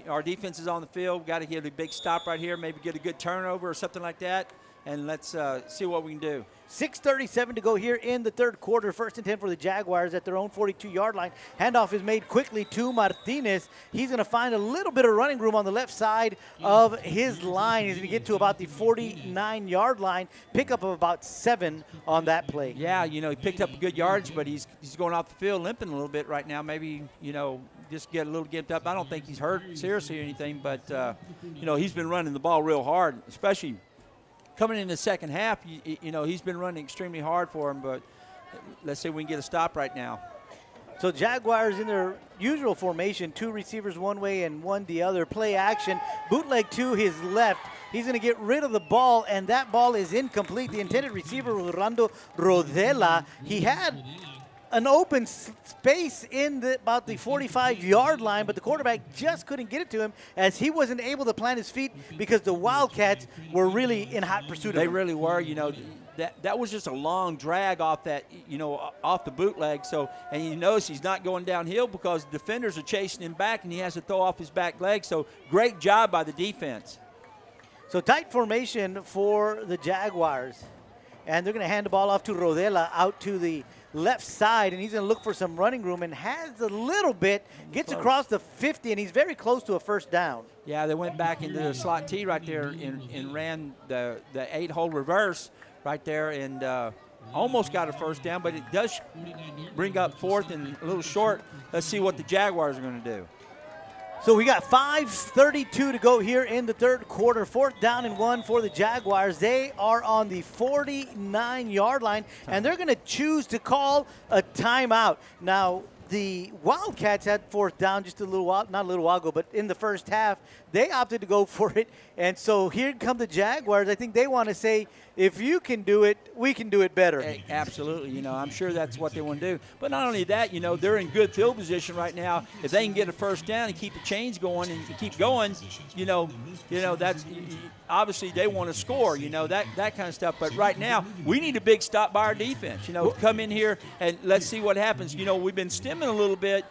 our defense is on the field. We've got to get a big stop right here, maybe get a good turnover or something like that, and let's see what we can do. 6:37 to go here in the third quarter. 1st and 10 for the Jaguars at their own 42-yard line. Handoff is made quickly to Martinez. He's going to find a little bit of running room on the left side of his line. He's going to get to about the 49-yard line. Pickup of about 7 on that play. Yeah, he picked up a good yardage, but he's going off the field limping a little bit right now. Maybe, just get a little gimped up. I don't think he's hurt seriously or anything, but, he's been running the ball real hard, especially coming in the second half. He's been running extremely hard for him, but let's see if we can get a stop right now. So Jaguars in their usual formation, 2 receivers one way and 1 the other. Play action, bootleg to his left. He's going to get rid of the ball, and that ball is incomplete. The intended receiver, Rolando Rodela, he had an open space in about the 45-yard line, but the quarterback just couldn't get it to him, as he wasn't able to plant his feet because the Wildcats were really in hot pursuit of him. They really were. That was just a long drag off that, off the bootleg. So, and you notice he's not going downhill because the defenders are chasing him back, and he has to throw off his back leg. So, great job by the defense. So, tight formation for the Jaguars, and they're going to hand the ball off to Rodela out to the left side, and he's going to look for some running room, and has a little bit, gets across the 50, and he's very close to a first down. Yeah, they went back into the slot T right there and ran the 8-hole reverse right there, and almost got a first down, but it does bring up 4th and a little short. Let's see what the Jaguars are going to do. So we got 5:32 to go here in the third quarter. 4th down and 1 for the Jaguars. They are on the 49-yard line, and they're going to choose to call a timeout. Now, the Wildcats had 4th down just a little while, not a little while ago, but in the first half, they opted to go for it. And so here come the Jaguars. I think they want to say, if you can do it, we can do it better. Hey, absolutely. I'm sure that's what they want to do. But not only that, they're in good field position right now. If they can get a first down and keep the chains going and keep going, that's obviously they want to score, that kind of stuff. But right now, we need a big stop by our defense, come in here and let's see what happens. We've been stemming a little bit.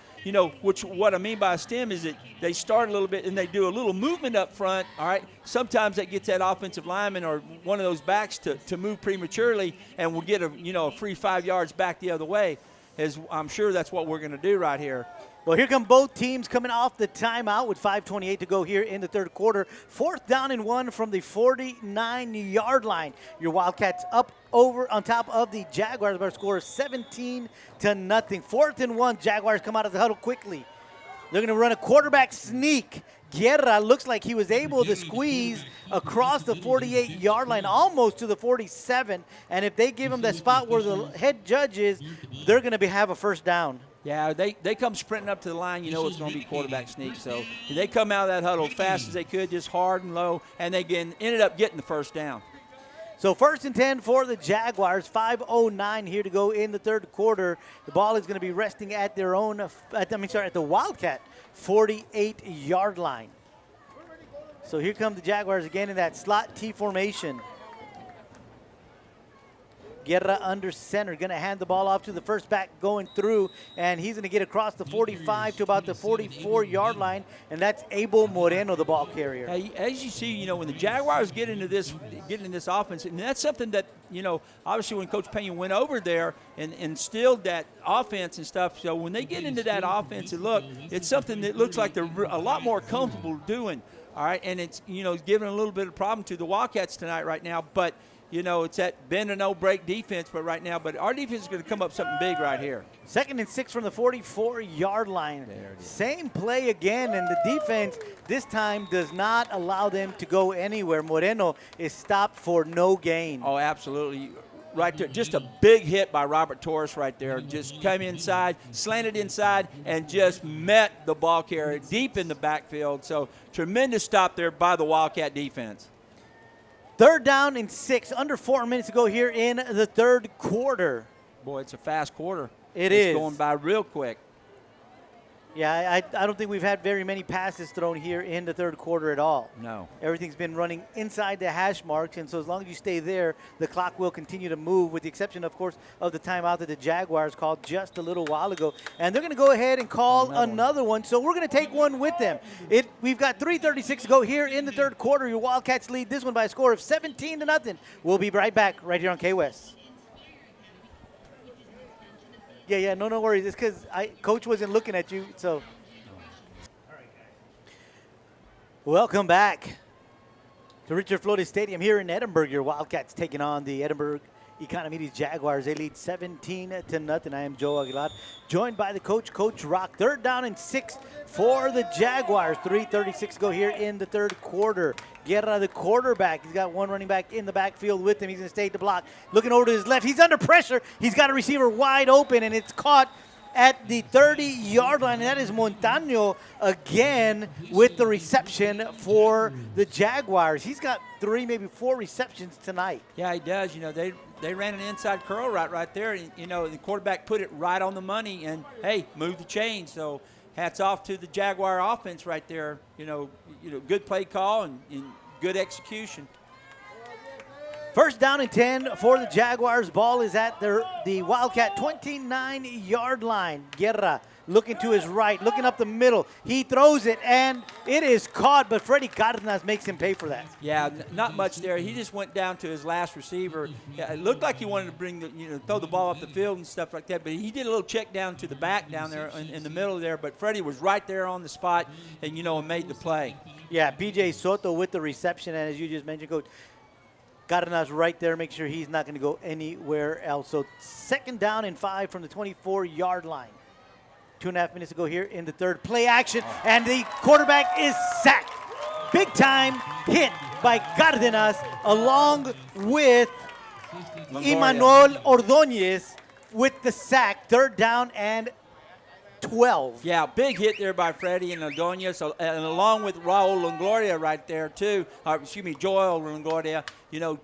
Which what I mean by a stem is that they start a little bit and they do a little movement up front, all right? Sometimes that gets that offensive lineman or one of those backs to move prematurely, and we'll get a free 5 yards back the other way. As I'm sure that's what we're going to do right here. Well, here come both teams coming off the timeout with 5:28 to go here in the third quarter. 4th down and 1 from the 49-yard line. Your Wildcats up over on top of the Jaguars by a score of 17-0. 4th and 1. Jaguars come out of the huddle quickly. They're going to run a quarterback sneak. Guerra looks like he was able to squeeze across the 48-yard line, almost to the 47. And if they give him that spot where the head judge is, they're going to have a first down. Yeah, they come sprinting up to the line. It's going to be quarterback sneak. So they come out of that huddle fast as they could, just hard and low, and they ended up getting the first down. So 1st and 10 for the Jaguars. 5:09 here to go in the third quarter. The ball is going to be resting at their own, at the Wildcat 48-yard line. So here come the Jaguars again in that slot T formation. Guerra under center, going to hand the ball off to the first back going through, and he's going to get across the 45 to about the 44-yard line, and that's Abel Moreno, the ball carrier. As you see, when the Jaguars get into this offense, and that's something that, obviously when Coach Pena went over there and instilled that offense and stuff, so when they get into that offensive look, it's something that looks like they're a lot more comfortable doing, all right, and it's, giving a little bit of problem to the Wildcats tonight right now, but it's that bend and no break defense, but our defense is going to come up something big right here. 2nd and 6 from the 44-yard line. Same play again, and the defense this time does not allow them to go anywhere. Moreno is stopped for no gain. Oh, absolutely. right there. Just a big hit by Robert Torres right there. Just came inside, slanted inside, and just met the ball carrier deep in the backfield. So tremendous stop there by the Wildcat defense. 3rd down and 6, under 4 minutes to go here in the 3rd quarter. Boy, it's a fast quarter. It's It's going by real quick. Yeah, I don't think we've had very many passes thrown here in the 3rd quarter at all. No. Everything's been running inside the hash marks, and so as long as you stay there, the clock will continue to move, with the exception, of course, of the timeout that the Jaguars called just a little while ago. And they're going to go ahead and call another one, so we're going to take one with them. We've got 3:36 to go here in the 3rd quarter. Your Wildcats lead this one by a score of 17-0. We'll be right back right here on K-West. Yeah, no worries. It's because Coach wasn't looking at you, so. Welcome back to Richard Flores Stadium here in Edinburg. Your Wildcats taking on the Edinburg Economedes Jaguars. They lead 17-0. I am Joe Aguilar, joined by the coach, Coach Rock. 3rd down and 6 for the Jaguars. 3:36 to go here in the 3rd quarter. Guerra, the quarterback. He's got one running back in the backfield with him. He's going to stay at the block. Looking over to his left. He's under pressure. He's got a receiver wide open, and it's caught at the 30-yard line. And that is Montaño again with the reception for the Jaguars. He's got 3, maybe 4 receptions tonight. Yeah, he does. They ran an inside curl right there. And, the quarterback put it right on the money, and, hey, moved the chain. So hats off to the Jaguar offense right there. Good play call and good execution. 1st down and 10 for the Jaguars. Ball is at the Wildcat 29-yard line. Guerra looking to his right, looking up the middle. He throws it, and it is caught, but Freddy Cardenas makes him pay for that. Yeah, not much there. He just went down to his last receiver. Yeah, it looked like he wanted to throw the ball up the field and stuff like that, but he did a little check down to the back down there in the middle there, but Freddie was right there on the spot and, made the play. Yeah, P.J. Soto with the reception, and as you just mentioned, Coach, Cardenas right there, make sure he's not going to go anywhere else. So 2nd down and 5 from the 24-yard line. 2.5 minutes to go here in the 3rd. Play action, and the quarterback is sacked. Big time hit by Cardenas along with Emmanuel Ordóñez with the sack. 3rd down and 12. Yeah, big hit there by Freddie and Ordóñez, and along with Raul Longoria right there too. Joel Longoria.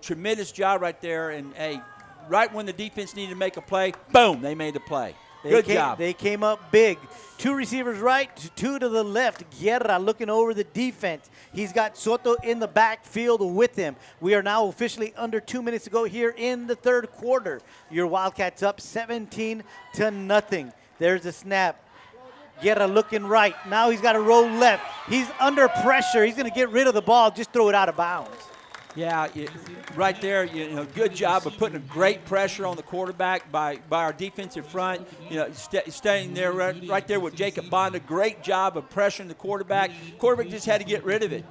Tremendous job right there. And hey, right when the defense needed to make a play, boom, they made the play. Good job. They came up big. 2 receivers right, 2 to the left. Guerra looking over the defense. He's got Soto in the backfield with him. We are now officially under 2 minutes to go here in the 3rd quarter. Your Wildcats up 17-0. There's the snap. Guerra looking right. Now he's got to roll left. He's under pressure. He's going to get rid of the ball. Just throw it out of bounds. Yeah, right there, good job of putting a great pressure on the quarterback by our defensive front. Staying there right there with Jacob Bonda. Great job of pressuring the quarterback. Quarterback just had to get rid of it.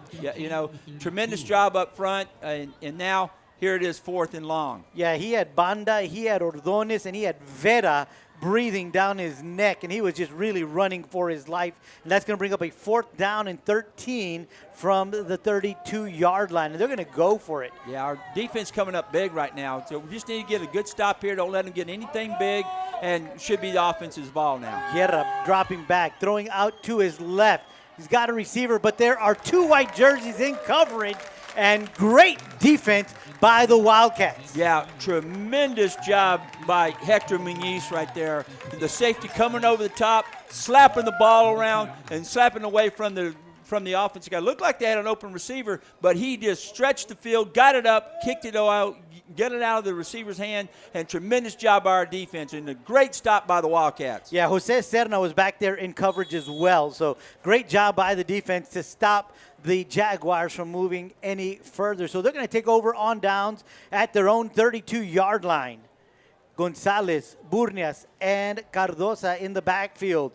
Tremendous job up front, and now here it is, 4th and long. Yeah, he had Banda, he had Ordóñez, and he had Vera breathing down his neck, and he was just really running for his life. And that's going to bring up a 4th down and 13 from the 32-yard line, and they're going to go for it. Yeah, our defense coming up big right now, so we just need to get a good stop here. Don't let them get anything big, and should be the offense's ball now. Guerra dropping back, throwing out to his left. He's got a receiver, but there are 2 white jerseys in coverage, and great defense by the Wildcats. Yeah, tremendous job by Hector Muñiz right there. The safety coming over the top, slapping the ball around and slapping away from the offensive guy. Looked like they had an open receiver, but he just stretched the field, got it up, kicked it out, get it out of the receiver's hand, and tremendous job by our defense, and a great stop by the Wildcats. Yeah, Jose Serna was back there in coverage as well, so great job by the defense to stop the Jaguars from moving any further. So they're going to take over on downs at their own 32-yard line. Gonzalez, Burnias, and Cardosa in the backfield.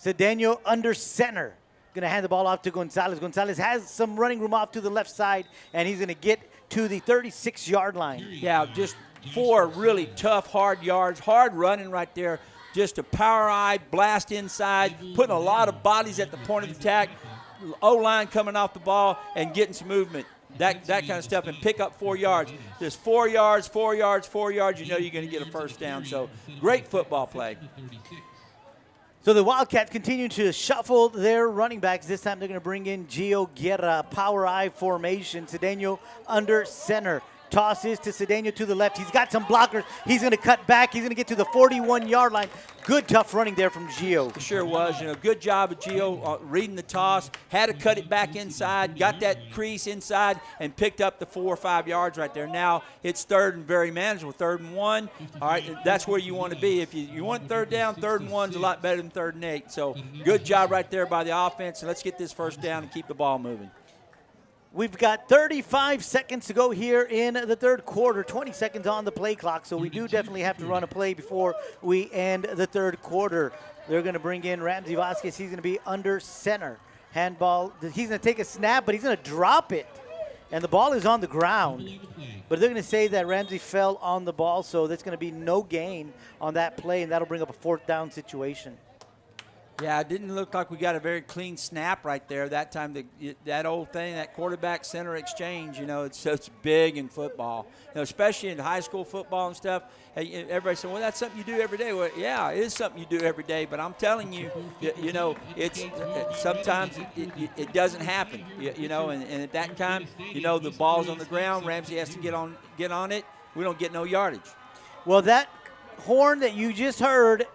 Cedeno under center. Going to hand the ball off to Gonzalez. Gonzalez has some running room off to the left side, and he's going to get to the 36-yard line. Yeah, just 4 really tough, hard yards, hard running right there. Just a power eye, blast inside, putting a lot of bodies at the point of attack. O-line coming off the ball and getting some movement. that kind of stuff, and pick up 4 yards. There's 4 yards, 4 yards, 4 yards. You know you're going to get a first down. So great football play. So the Wildcats continue to shuffle their running backs. This time they're going to bring in Gio Guerra, power I formation. Cedeno under center. Toss is to Cedeno to the left. He's got some blockers. He's going to cut back. He's going to get to the 41-yard line. Good, tough running there from Gio. It sure was. Good job of Gio reading the toss. Had to cut it back inside. Got that crease inside and picked up the 4 or 5 yards right there. Now it's third and very manageable. 3rd and 1. All right, that's where you want to be. If you want 3rd down, 3rd and 1's a lot better than 3rd and 8. So good job right there by the offense. And let's get this first down and keep the ball moving. We've got 35 seconds to go here in the third quarter, 20 seconds on the play clock, so we do definitely have to run a play before we end the third quarter. They're going to bring in Ramsey Vasquez. He's going to be under center. Handball, he's going to take a snap, but he's going to drop it, and the ball is on the ground. But they're going to say that Ramsey fell on the ball, so there's going to be no gain on that play, and that'll bring up a 4th down situation. Yeah, it didn't look like we got a very clean snap right there. That time, that old thing, that quarterback-center exchange, it's big in football, especially in high school football and stuff. Everybody said, well, that's something you do every day. Well, yeah, it is something you do every day, but I'm telling you, sometimes it doesn't happen, and at that time, the ball's on the ground. Ramsey has to get on it. We don't get no yardage. Well, that horn that you just heard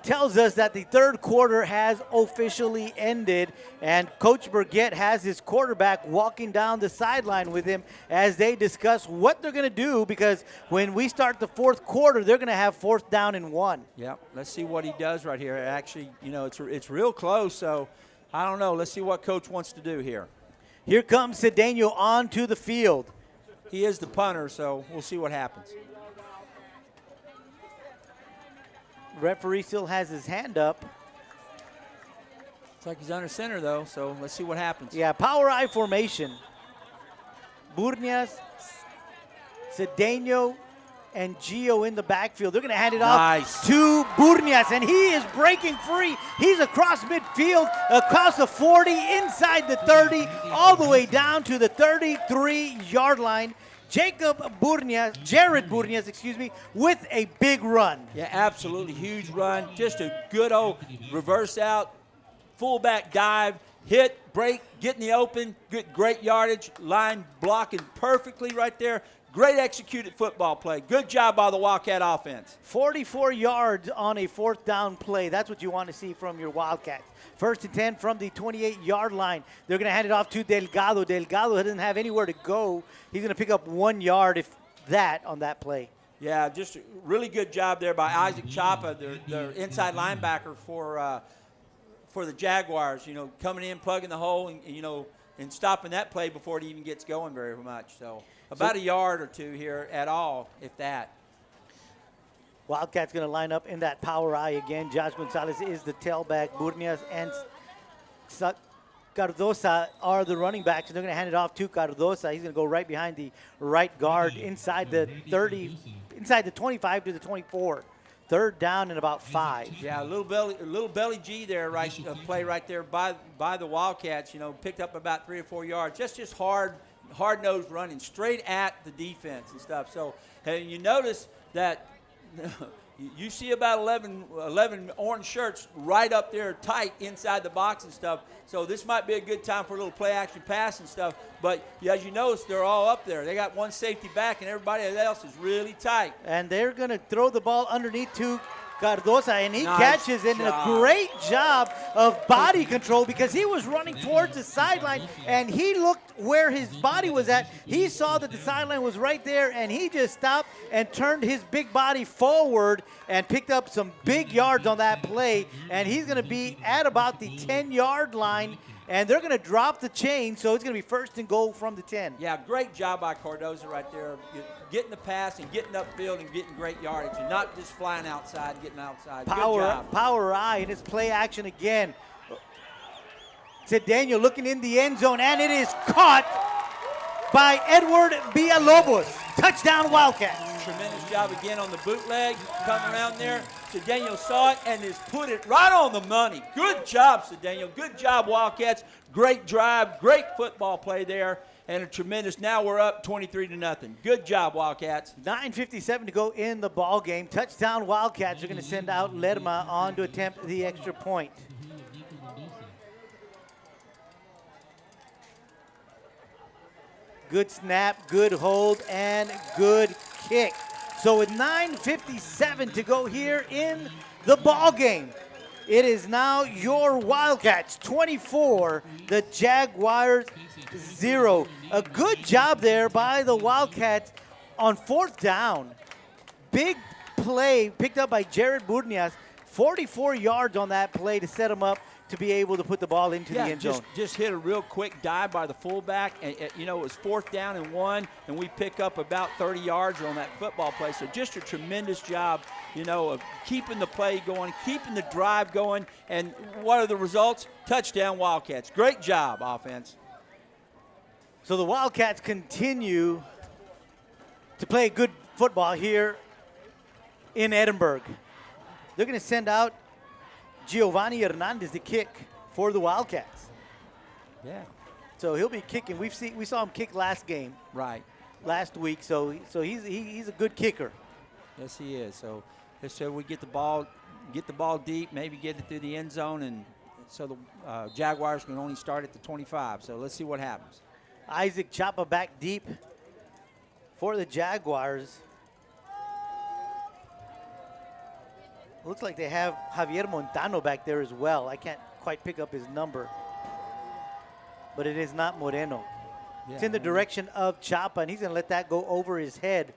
tells us that the third quarter has officially ended, and Coach Burgett has his quarterback walking down the sideline with him as they discuss what they're going to do, because when we start the fourth quarter, they're going to have 4th down and 1. Yeah, let's see what he does right here. Actually, it's real close, so I don't know. Let's see what Coach wants to do here. Here comes Cedeno onto the field. He is the punter, so we'll see what happens. Referee still has his hand up. Looks like he's under center, though, so let's see what happens. Yeah, power I formation. Burnias, Cedeno, and Gio in the backfield. They're going to hand it off to Burnias, and he is breaking free. He's across midfield, across the 40, inside the 30, all the way down to the 33-yard line. Jared Burnias, with a big run. Yeah, absolutely huge run. Just a good old reverse out, fullback dive, hit, break, get in the open, great yardage, line blocking perfectly right there. Great executed football play. Good job by the Wildcat offense. 44 yards on a 4th down play. That's what you want to see from your Wildcats. 1st and 10 from the 28-yard line. They're going to hand it off to Delgado. Delgado doesn't have anywhere to go. He's going to pick up 1 yard, if that, on that play. Yeah, just a really good job there by Isaac Chapa, their inside linebacker for the Jaguars. Coming in, plugging the hole, and stopping that play before it even gets going very much. So about a yard or 2 here at all, if that. Wildcats going to line up in that power I again. Josh Gonzalez is the tailback. Burnias and Cardosa are the running backs, and they're going to hand it off to Cardosa. He's going to go right behind the right guard inside the 30, inside the 25 to the 24. 3rd down and about 5. Yeah, a little belly G there, play right there by the Wildcats. Picked up about 3 or 4 yards. Just hard-nosed running straight at the defense and stuff. So, and you notice that you see about 11 orange shirts right up there tight inside the box and stuff. So this might be a good time for a little play-action pass and stuff. But as you notice, they're all up there. They got one safety back, and everybody else is really tight. And they're going to throw the ball underneath to Cardosa, and he catches it. And a great job of body control, because he was running towards the sideline, and he looked where his body was at. He saw that the sideline was right there, and he just stopped and turned his big body forward and picked up some big yards on that play. And he's going to be at about the 10-yard line, and they're going to drop the chain, so it's going to be 1st and goal from the 10. Yeah, great job by Cardosa right there, getting the pass and getting upfield and getting great yardage, and not just flying outside and getting outside. Power I, and it's play action again. Cedeno looking in the end zone, and it is caught by Edward Villalobos. Touchdown, Wildcats. Tremendous job again on the bootleg, coming around there. Cedeno saw it and has put it right on the money. Good job, Cedeno. Good job, Wildcats. Great drive, great football play there. and a tremendous. Now we're up 23-0. Good job, Wildcats. 9:57 to go in the ball game. Touchdown Wildcats are going to send out Lerma on to attempt the extra point. Good snap, good hold, and good kick. So with 9:57 to go here in the ball game, it is now your Wildcats 24, the Jaguars 0. A good job there by the Wildcats on 4th down. Big play picked up by Jared Burnias. 44 yards on that play to set him up to be able to put the ball into the end zone. Just hit a real quick dive by the fullback. And, it was 4th down and 1, and we pick up about 30 yards on that football play. So just a tremendous job, of keeping the play going, keeping the drive going. And what are the results? Touchdown Wildcats. Great job, offense. So the Wildcats continue to play good football here in Edinburg. They're going to send out Giovanni Hernandez to kick for the Wildcats. Yeah. So he'll be kicking. We saw him kick last game. Right. Last week. So he's a good kicker. Yes, he is. So we get the ball deep, maybe get it through the end zone, and so the Jaguars can only start at the 25. So let's see what happens. Isaac Chapa back deep for the Jaguars. Looks like they have Javier Montano back there as well. I can't quite pick up his number, but it is not Moreno. Yeah, it's in the direction of Chapa, and he's going to let that go over his head,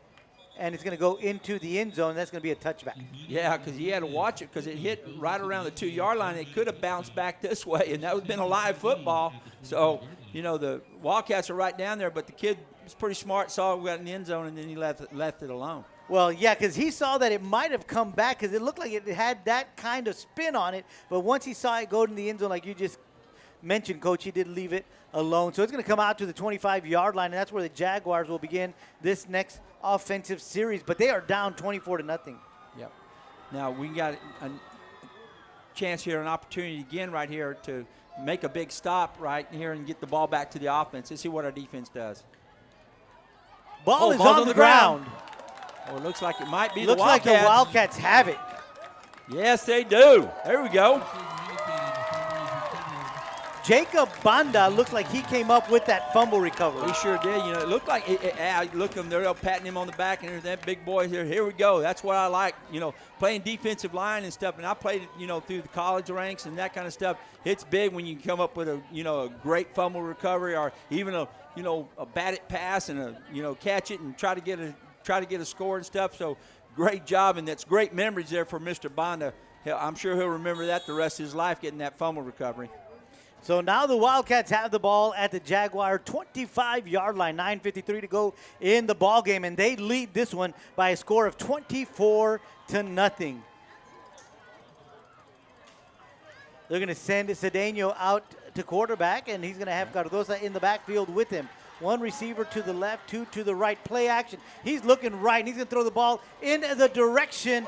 and it's going to go into the end zone. That's going to be a touchback. Yeah, because he had to watch it because it hit right around the 2-yard line. It could have bounced back this way, and that would have been a live football. So, the Wildcats are right down there, but the kid was pretty smart, saw it got in the end zone, and then he left it alone. Well, yeah, because he saw that it might have come back because it looked like it had that kind of spin on it. But once he saw it go in the end zone, like you just mentioned, Coach, he did leave it alone. So it's going to come out to the 25-yard line, and that's where the Jaguars will begin this next offensive series. But they are down 24-0. Yep. Now we got a chance here, an opportunity again right here to make a big stop right here and get the ball back to the offense. Let's see what our defense does. Ball is on the ground. Oh, it looks like it might be looks the Wildcats. like the Wildcats have it. Yes, they do. There we go. Jacob Banda looks like he came up with that fumble recovery. He sure did. It looked like look at him. They're patting him on the back, and there's that big boy here. Here we go. That's what I like. Playing defensive line and stuff. And I played it, through the college ranks and that kind of stuff. It's big when you come up with a great fumble recovery, or even a batted pass and catch it and try to get a score and stuff. So great job, and that's great memories there for Mr. Banda. I'm sure he'll remember that the rest of his life, getting that fumble recovery. So now the Wildcats have the ball at the Jaguar 25-yard line. 9:53 to go in the ball game, and they lead this one by a score of 24-0. They're going to send Cedeno out to quarterback, and he's going to have Cardoza in the backfield with him. One receiver to the left, two to the right. Play action. He's looking right, and he's going to throw the ball in the direction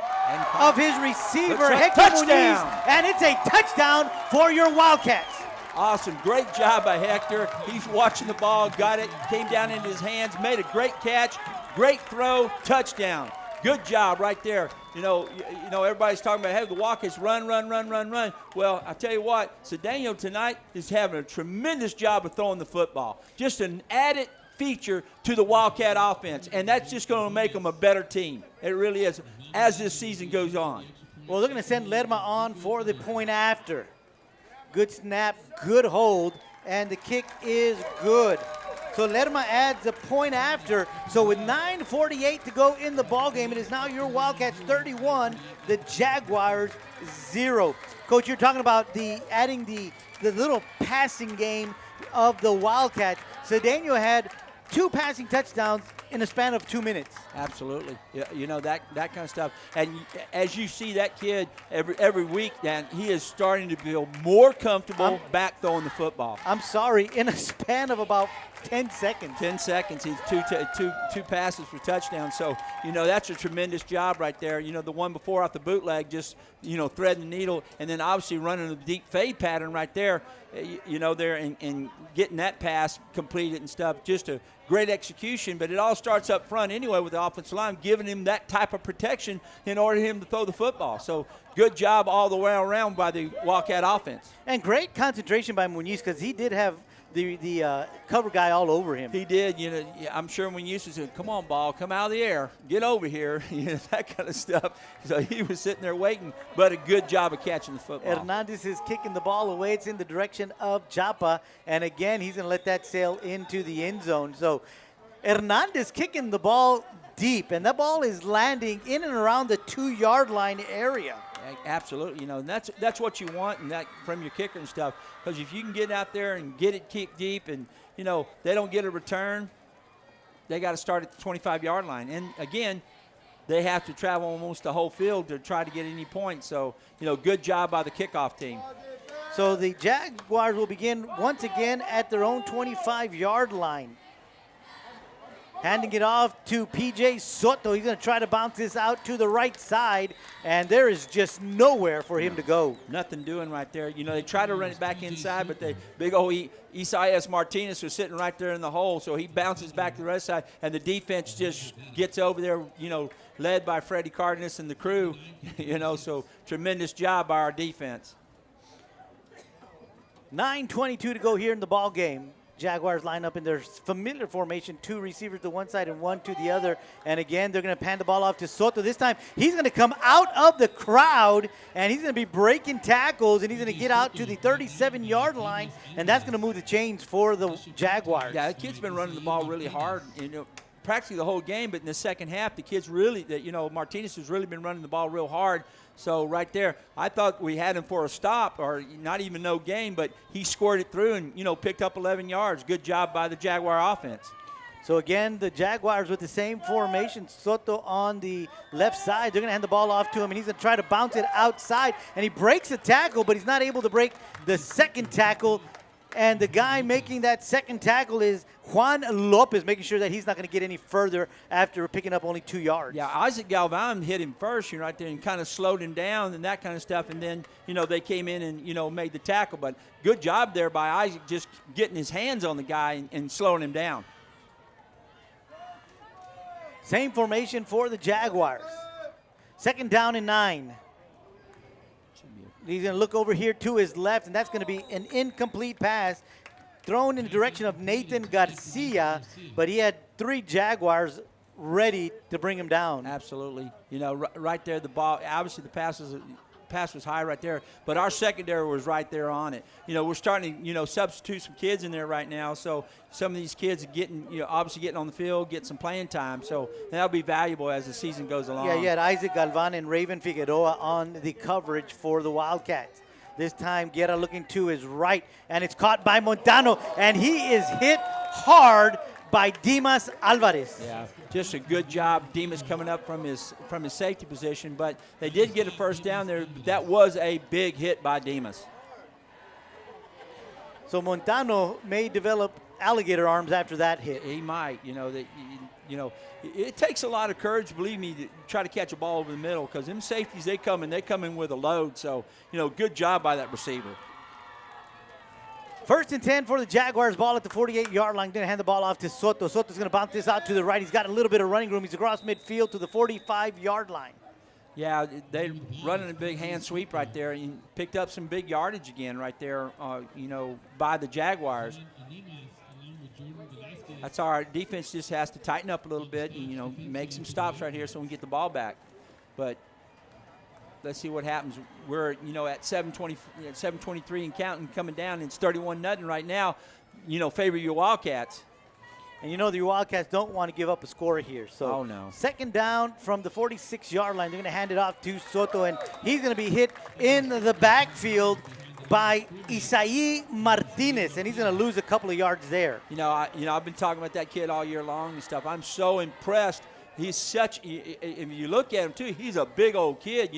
of his receiver, Hector Muniz, and it's a touchdown for your Wildcats. Awesome. Great job by Hector. He's watching the ball, got it, came down into his hands, made a great catch, great throw, touchdown. Good job right there. Everybody's talking about, hey, the Wildcats run. Well, I tell you what, Cedeno tonight is having a tremendous job of throwing the football. Just an added feature to the Wildcat offense, and that's just going to make them a better team. It really is, as this season goes on. Well, they're going to send Lerma on for the point after. Good snap, good hold, and the kick is good. So Lerma adds a point after. So with 9:48 to go in the ballgame, it is now your Wildcats 31, the Jaguars 0. Coach, you're talking about adding the little passing game of the Wildcats. Cedeno had 2 passing touchdowns in a span of 2 minutes. Absolutely. That kind of stuff. And as you see that kid every week, Dan, he is starting to feel more comfortable back throwing the football. I'm sorry, in a span of about 10 seconds. 10 seconds. He's two passes for touchdown. So, that's a tremendous job right there. The one before off the bootleg, just, threading the needle, and then obviously running a deep fade pattern right there, there and getting that pass completed and stuff. Just a great execution, but it all starts up front anyway with the offensive line, giving him that type of protection in order for him to throw the football. So good job all the way around by the Wildcat offense. And great concentration by Muñiz, because he did have the cover guy all over him. He did. I'm sure Muñiz was saying, come on, ball, come out of the air, get over here, that kind of stuff. So he was sitting there waiting, but a good job of catching the football. Hernandez is kicking the ball away. It's in the direction of Japa, and again, he's going to let that sail into the end zone. So Hernandez kicking the ball deep, and that ball is landing in and around the 2-yard line area. Absolutely, and that's what you want, and that from your kicker and stuff. Because if you can get out there and get it kicked deep, and they don't get a return, they got to start at the 25-yard line. And again, they have to travel almost the whole field to try to get any points. So good job by the kickoff team. So the Jaguars will begin once again at their own 25-yard line. Handing it off to P.J. Soto. He's going to try to bounce this out to the right side, and there is just nowhere for him to go. Nothing doing right there. They try to run it back inside, but the big old Isaias Martinez was sitting right there in the hole, so he bounces back to the right side, and the defense just gets over there, led by Freddie Cardenas and the crew, so tremendous job by our defense. 9:22 to go here in the ball game. Jaguars line up in their familiar formation, 2 receivers to one side and 1 to the other. And again, they're going to pan the ball off to Soto. This time, he's going to come out of the crowd, and he's going to be breaking tackles, and he's going to get out to the 37-yard line, and that's going to move the chains for the Jaguars. Yeah, the kid's been running the ball really hard, practically the whole game, but in the second half, the kids really, Martinez has really been running the ball real hard. So right there, I thought we had him for a stop or not even no gain, but he scored it through and, picked up 11 yards. Good job by the Jaguar offense. So again, the Jaguars with the same formation, Soto on the left side. They're going to hand the ball off to him, and he's going to try to bounce it outside. And he breaks the tackle, but he's not able to break the second tackle. And the guy making that second tackle is Juan Lopez, making sure that he's not going to get any further after picking up only 2 yards. Yeah, Isaac Galvan hit him first, right there, and kind of slowed him down and that kind of stuff. And then, they came in and, made the tackle. But good job there by Isaac just getting his hands on the guy and slowing him down. Same formation for the Jaguars. 2nd down and 9. He's going to look over here to his left, and that's going to be an incomplete pass thrown in the direction of Nathan Garcia, but he had 3 Jaguars ready to bring him down. Absolutely. Right there, the ball, obviously the pass was high right there, but our secondary was right there on it. We're starting to, substitute some kids in there right now, so some of these kids are getting, obviously getting on the field, get some playing time, so that'll be valuable as the season goes along. Yeah, you had Isaac Galvan and Raven Figueroa on the coverage for the Wildcats. This time, Guerra looking to his right, and it's caught by Montano, and he is hit hard by Dimas Alvarez. Yeah, just a good job. Dimas coming up from his safety position, but they did get a first down there. That was a big hit by Dimas. So Montano may develop alligator arms after that hit. He might. It takes a lot of courage, believe me, to try to catch a ball over the middle, because them safeties, they come in with a load. So, good job by that receiver. 1st and 10 for the Jaguars. Ball at the 48-yard line. Going to hand the ball off to Soto. Soto's going to bounce this out to the right. He's got a little bit of running room. He's across midfield to the 45-yard line. Yeah, they running a big hand sweep right there and picked up some big yardage again right there, by the Jaguars. That's our defense just has to tighten up a little bit and, make some stops right here so we can get the ball back. But let's see what happens. We're, at 7:23 and counting, coming down, and it's 31-0 right now, favor your Wildcats. And the Wildcats don't want to give up a score here. So oh, no. 2nd down from the 46-yard line. They're going to hand it off to Soto, and he's going to be hit in the backfield by Isai Martinez, and he's going to lose a couple of yards there. I've been talking about that kid all year long and stuff. I'm so impressed He's such, if you look at him too, he's a big old kid,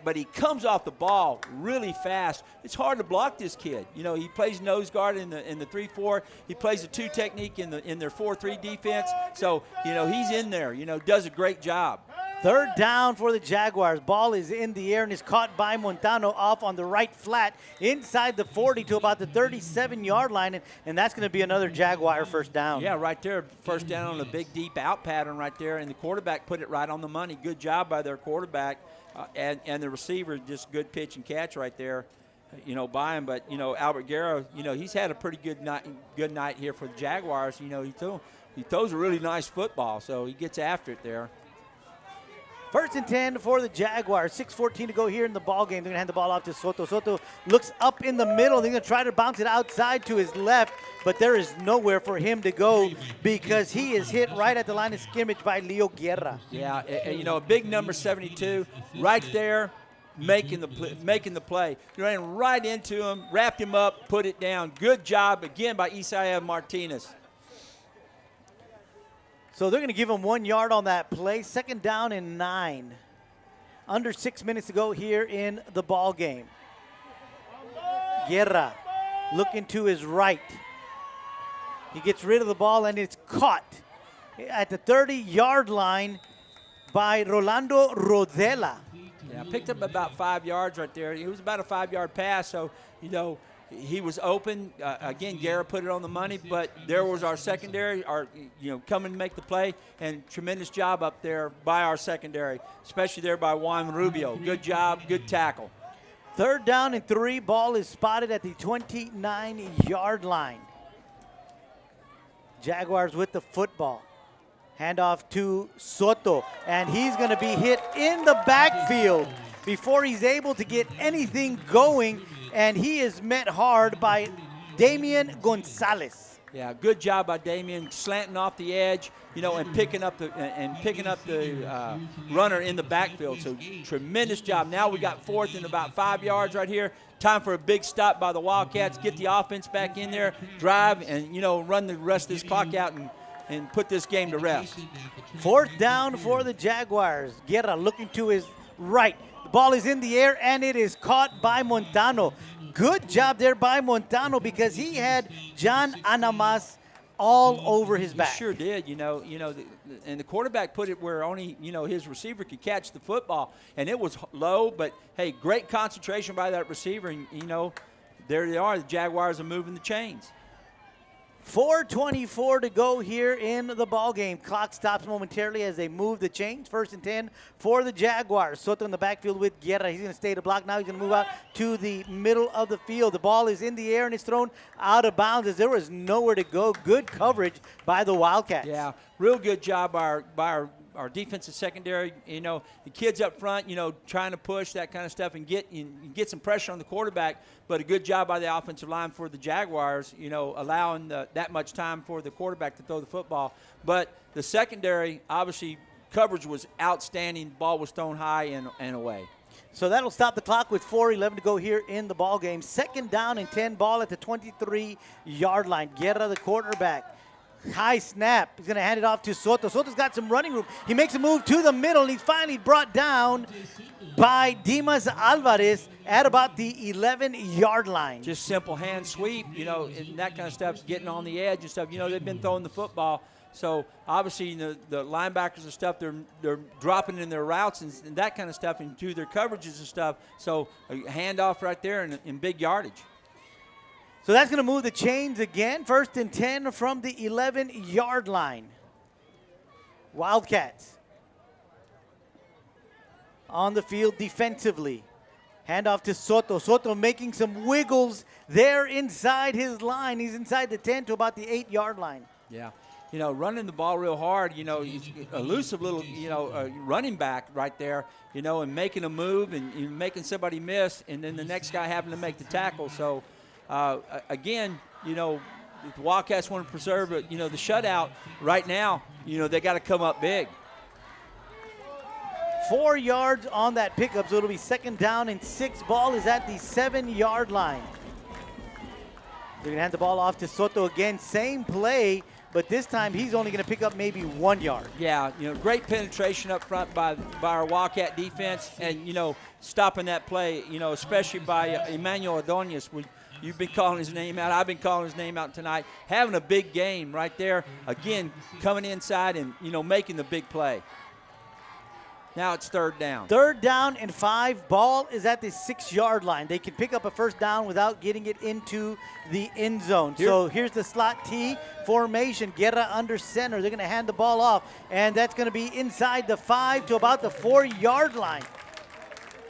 but he comes off the ball really fast. It's hard to block this kid. He plays nose guard in the 3-4. He plays a 2 technique in their 4-3 defense. So, he's in there, does a great job. Third down for the Jaguars. Ball is in the air and is caught by Montano off on the right flat inside the 40 to about the 37-yard line, and that's going to be another Jaguar first down. Yeah, right there. First down on a big, deep out pattern right there, and the quarterback put it right on the money. Good job by their quarterback and the receiver, just good pitch and catch right there, by him. But, Albert Guerra, he's had a pretty good night here for the Jaguars. He throws a really nice football, so he gets after it there. First and 10 for the Jaguars. 6:14 to go here in the ball game. They're going to hand the ball off to Soto. Soto looks up in the middle. They're going to try to bounce it outside to his left, but there is nowhere for him to go because he is hit right at the line of scrimmage by Leo Guerra. Yeah, a big number 72 right there making the play. You ran right into him, wrapped him up, put it down. Good job again by Isaiah Martinez. So they're going to give him 1 yard on that play. Second down and 9. Under 6 minutes to go here in the ball game. Guerra looking to his right. He gets rid of the ball and it's caught at the 30-yard line by Rolando Rodela. Yeah, picked up about 5 yards right there. It was about a 5-yard pass, so, he was open. Again, Guerra put it on the money, but there was our secondary, coming to make the play, and tremendous job up there by our secondary, especially there by Juan Rubio. Good job, good tackle. Third down and 3. Ball is spotted at the 29-yard line. Jaguars with the football. Handoff to Soto, and he's going to be hit in the backfield before he's able to get anything going, and he is met hard by Damian Gonzalez. Yeah, good job by Damian, slanting off the edge, and picking up the runner in the backfield. So tremendous job. Now we got 4th and about 5 yards right here. Time for a big stop by the Wildcats. Get the offense back in there, drive, and run the rest of this clock out and put this game to rest. 4th down for the Jaguars. Guerra looking to his right. The ball is in the air, and it is caught by Montano. Good job there by Montano because he had John Anamas all over his back. He sure did, and the quarterback put it where only, his receiver could catch the football, and it was low, but, hey, great concentration by that receiver, and, there they are. The Jaguars are moving the chains. 4:24 to go here in the ball game. Clock stops momentarily as they move the chains. 1st and 10 for the Jaguars. Soto in the backfield with Guerra. He's going to stay to block. Now he's going to move out to the middle of the field. The ball is in the air and it's thrown out of bounds as there was nowhere to go. Good coverage by the Wildcats. Yeah, real good job by our defensive secondary. The kids up front, trying to push that kind of stuff and get some pressure on the quarterback. But a good job by the offensive line for the Jaguars, allowing that much time for the quarterback to throw the football. But the secondary, obviously, coverage was outstanding. Ball was thrown high and away. So that'll stop the clock with 4:11 to go here in the ball game. 2nd down and 10. Ball at the 23-yard line. Guerra, the quarterback. High snap. He's going to hand it off to Soto. Soto's got some running room. He makes a move to the middle, and he's finally brought down by Dimas Alvarez at about the 11-yard line. Just simple hand sweep, and that kind of stuff, getting on the edge and stuff. They've been throwing the football. So, obviously, the linebackers and stuff, they're dropping in their routes and that kind of stuff into their coverages and stuff. So, a handoff right there in big yardage. So that's going to move the chains again. 1st and 10 from the 11-yard line. Wildcats on the field defensively. Handoff to Soto. Soto making some wiggles there inside his line. He's inside the 10 to about the 8-yard line. Yeah. Running the ball real hard, he's elusive little, running back right there, and making a move and making somebody miss, and then the next guy having to make the tackle. So, again, if the Wildcats want to preserve it, the shutout right now, they got to come up big. 4 yards on that pickup, so it'll be 2nd down and 6. Ball is at the 7-yard line. They're going to hand the ball off to Soto again. Same play, but this time he's only going to pick up maybe 1 yard. Yeah, great penetration up front by our Wildcat defense, and stopping that play. Especially by Emmanuel Ordonez. You've been calling his name out. I've been calling his name out tonight. Having a big game right there. Again, coming inside and making the big play. Now it's 3rd down. 3rd down and 5. Ball is at the 6-yard line. They can pick up a first down without getting it into the end zone. So here's the slot T formation. Guerra under center. They're going to hand the ball off, and that's going to be inside the 5 to about the 4-yard line.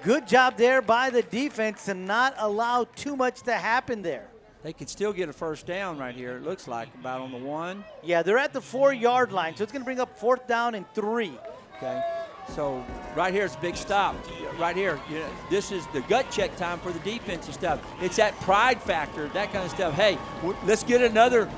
Good job there by the defense to not allow too much to happen there. They could still get a first down right here, it looks like, about on the 1. Yeah, they're at the 4-yard line, so it's going to bring up 4th down and 3. Okay. So right here is a big stop. Right here, this is the gut check time for the defensive stuff. It's that pride factor, that kind of stuff. Hey, let's get another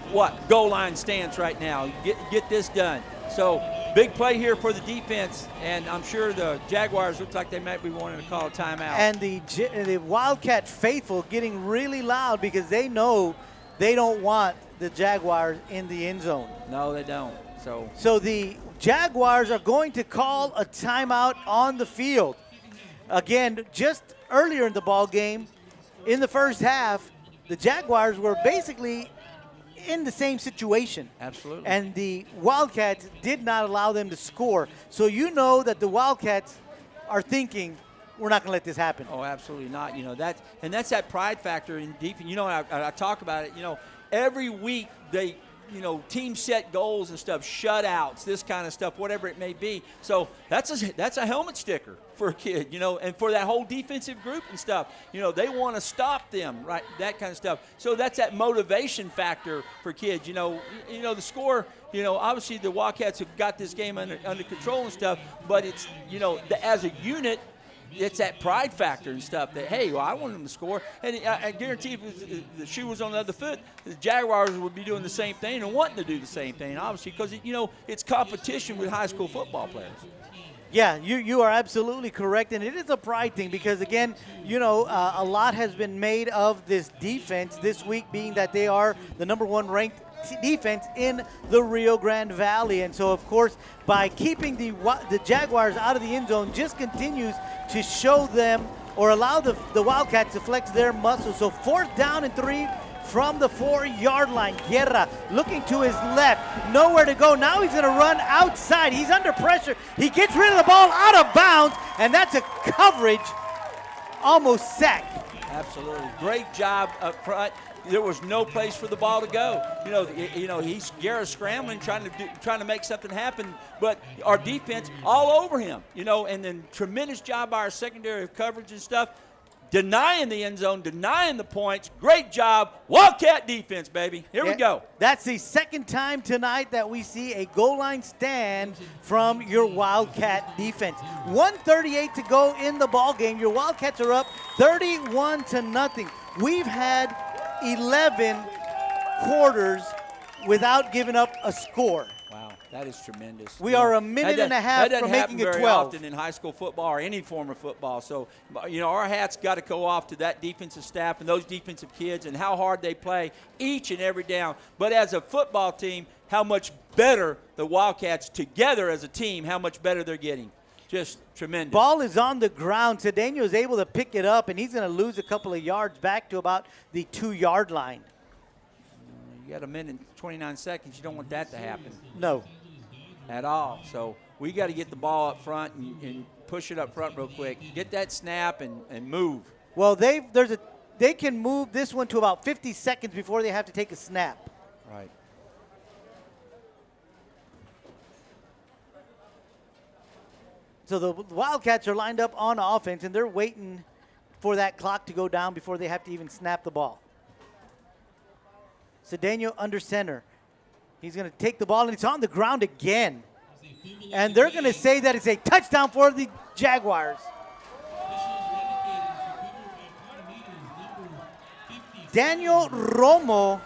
goal line stance right now. Get this done. So big play here for the defense, and I'm sure the Jaguars look like they might be wanting to call a timeout. And the Wildcat faithful getting really loud because they know they don't want the Jaguars in the end zone. No, they don't. So the Jaguars are going to call a timeout on the field. Again, just earlier in the ball game, in the first half, the Jaguars were basically in the same situation. Absolutely. And the Wildcats did not allow them to score. So you know that the Wildcats are thinking, we're not going to let this happen. Oh, absolutely not. That's that pride factor in defense. I talk about it. Every week they teams set goals and stuff, shutouts, this kind of stuff, whatever it may be. So that's a helmet sticker for a kid, and for that whole defensive group and stuff. They want to stop them, right? That kind of stuff. So that's that motivation factor for kids. The score. Obviously the Wildcats have got this game under control and stuff, but it's as a unit. It's that pride factor and stuff that, hey, I want them to score. And I guarantee if the shoe was on the other foot, the Jaguars would be doing the same thing and wanting to do the same thing, obviously, because, it's competition with high school football players. Yeah, you are absolutely correct, and it is a pride thing because, again, a lot has been made of this defense this week, being that they are the #1 ranked defense in the Rio Grande Valley. And so, of course, by keeping the Jaguars out of the end zone just continues to show them or allow the Wildcats to flex their muscles. So 4th down and 3 from the 4-yard line. Guerra looking to his left, nowhere to go. Now he's going to run outside. He's under pressure. He gets rid of the ball out of bounds, and that's a coverage, almost sacked. Absolutely. Great job up front. There was no place for the ball to go. He's Garrett scrambling, trying to make something happen, but our defense all over him. And then tremendous job by our secondary of coverage and stuff, denying the end zone, denying the points. Great job, Wildcat defense, baby. Here we go. That's the 2nd time tonight that we see a goal line stand from your Wildcat defense. 1:38 to go in the ball game. Your Wildcats are up 31-0. We've had 11 quarters without giving up a score. Wow, that is tremendous. We are a minute and a half from making it 12. That doesn't happen very often in high school football or any form of football. So, our hats got to go off to that defensive staff and those defensive kids and how hard they play each and every down. But as a football team, how much better the Wildcats together as a team, how much better they're getting. Just tremendous. Ball is on the ground. Cedeno is able to pick it up, and he's going to lose a couple of yards back to about the 2-yard line. You got a minute and 29 seconds. You don't want that to happen. No. At all. So we got to get the ball up front and push it up front real quick. Get that snap and move. Well, they can move this one to about 50 seconds before they have to take a snap. Right. So the Wildcats are lined up on offense, and they're waiting for that clock to go down before they have to even snap the ball. Cedeno under center. He's going to take the ball, and it's on the ground again. And they're going to say that it's a touchdown for the Jaguars. Daniel Romo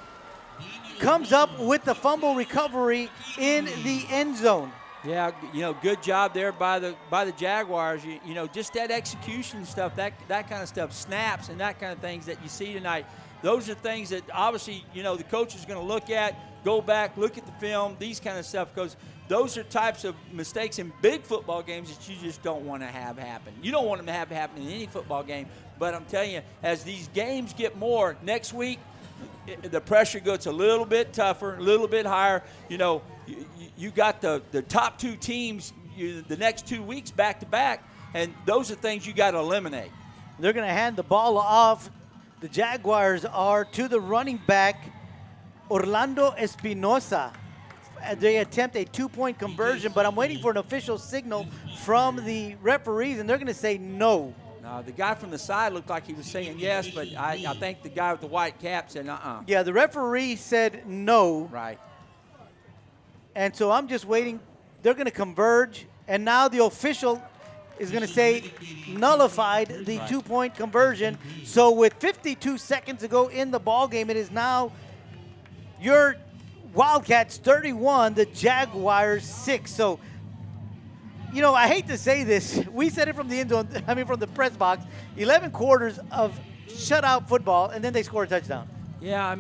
comes up with the fumble recovery in the end zone. Yeah, good job there by the Jaguars. Just that execution stuff, that kind of stuff, snaps and that kind of things that you see tonight. Those are things that obviously, the coach is going to look at, go back, look at the film, these kind of stuff, because those are types of mistakes in big football games that you just don't want to have happen. You don't want them to have happen in any football game, but I'm telling you, as these games get more, next week, the pressure gets a little bit tougher, a little bit higher. You got the top two teams the next 2 weeks back to back, and those are things you got to eliminate. They're going to hand the ball off. The Jaguars are to the running back, Orlando Espinosa. They attempt a 2-point conversion, but I'm waiting for an official signal from the referees, and they're going to say no. The guy from the side looked like he was saying yes, but I think the guy with the white cap said uh-uh. Yeah, the referee said no. Right. And so I'm just waiting. They're going to converge, and now the official is going to say nullified the 2-point conversion. So with 52 seconds to go in the ball game, it is now your Wildcats 31, the Jaguars 6. So, I hate to say this. We said it from the end zone, from the press box. 11 quarters of shutout football, and then they score a touchdown. Yeah,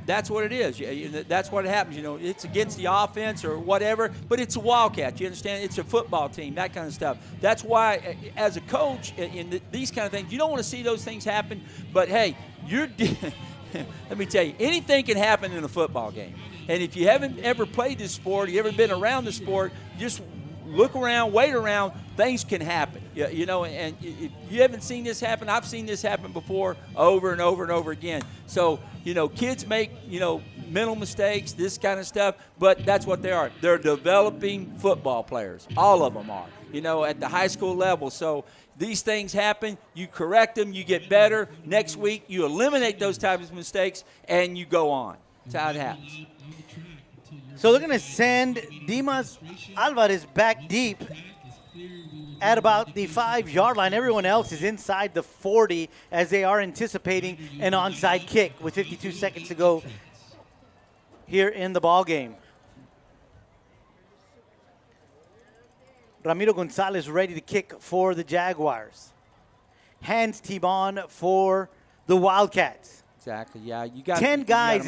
that's what it is. That's what happens. It's against the offense or whatever, but it's a Wildcat. You understand? It's a football team, that kind of stuff. That's why, as a coach, in these kind of things, you don't want to see those things happen. But, hey, let me tell you, anything can happen in a football game. And if you haven't ever played this sport, you ever been around the sport, just look around, wait around, things can happen. And if you haven't seen this happen, I've seen this happen before over and over and over again. So, kids make, mental mistakes, this kind of stuff, but that's what they are. They're developing football players. All of them are, at the high school level. So these things happen, you correct them, you get better. Next week, you eliminate those types of mistakes, and you go on. That's how it happens. So they're going to send Dimas Alvarez back deep at about the 5-yard line. Everyone else is inside the 40 as they are anticipating an onside kick with 52 seconds to go here in the ball game. Ramiro Gonzalez ready to kick for the Jaguars. Hands T-Bon for the Wildcats. Exactly. Yeah, you got 10 guys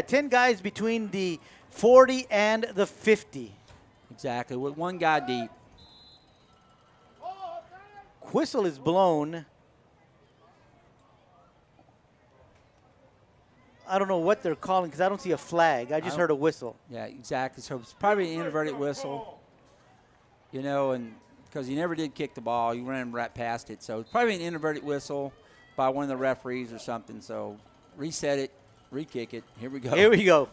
10 guys between the 40 and the 50. Exactly, with one guy deep. Whistle is blown. I don't know what they're calling because I don't see a flag. I just heard a whistle. Yeah, exactly. So it's probably an inverted whistle, and because he never did kick the ball, he ran right past it. So it's probably an inverted whistle by one of the referees or something. So reset it, re-kick it. Here we go. Here we go.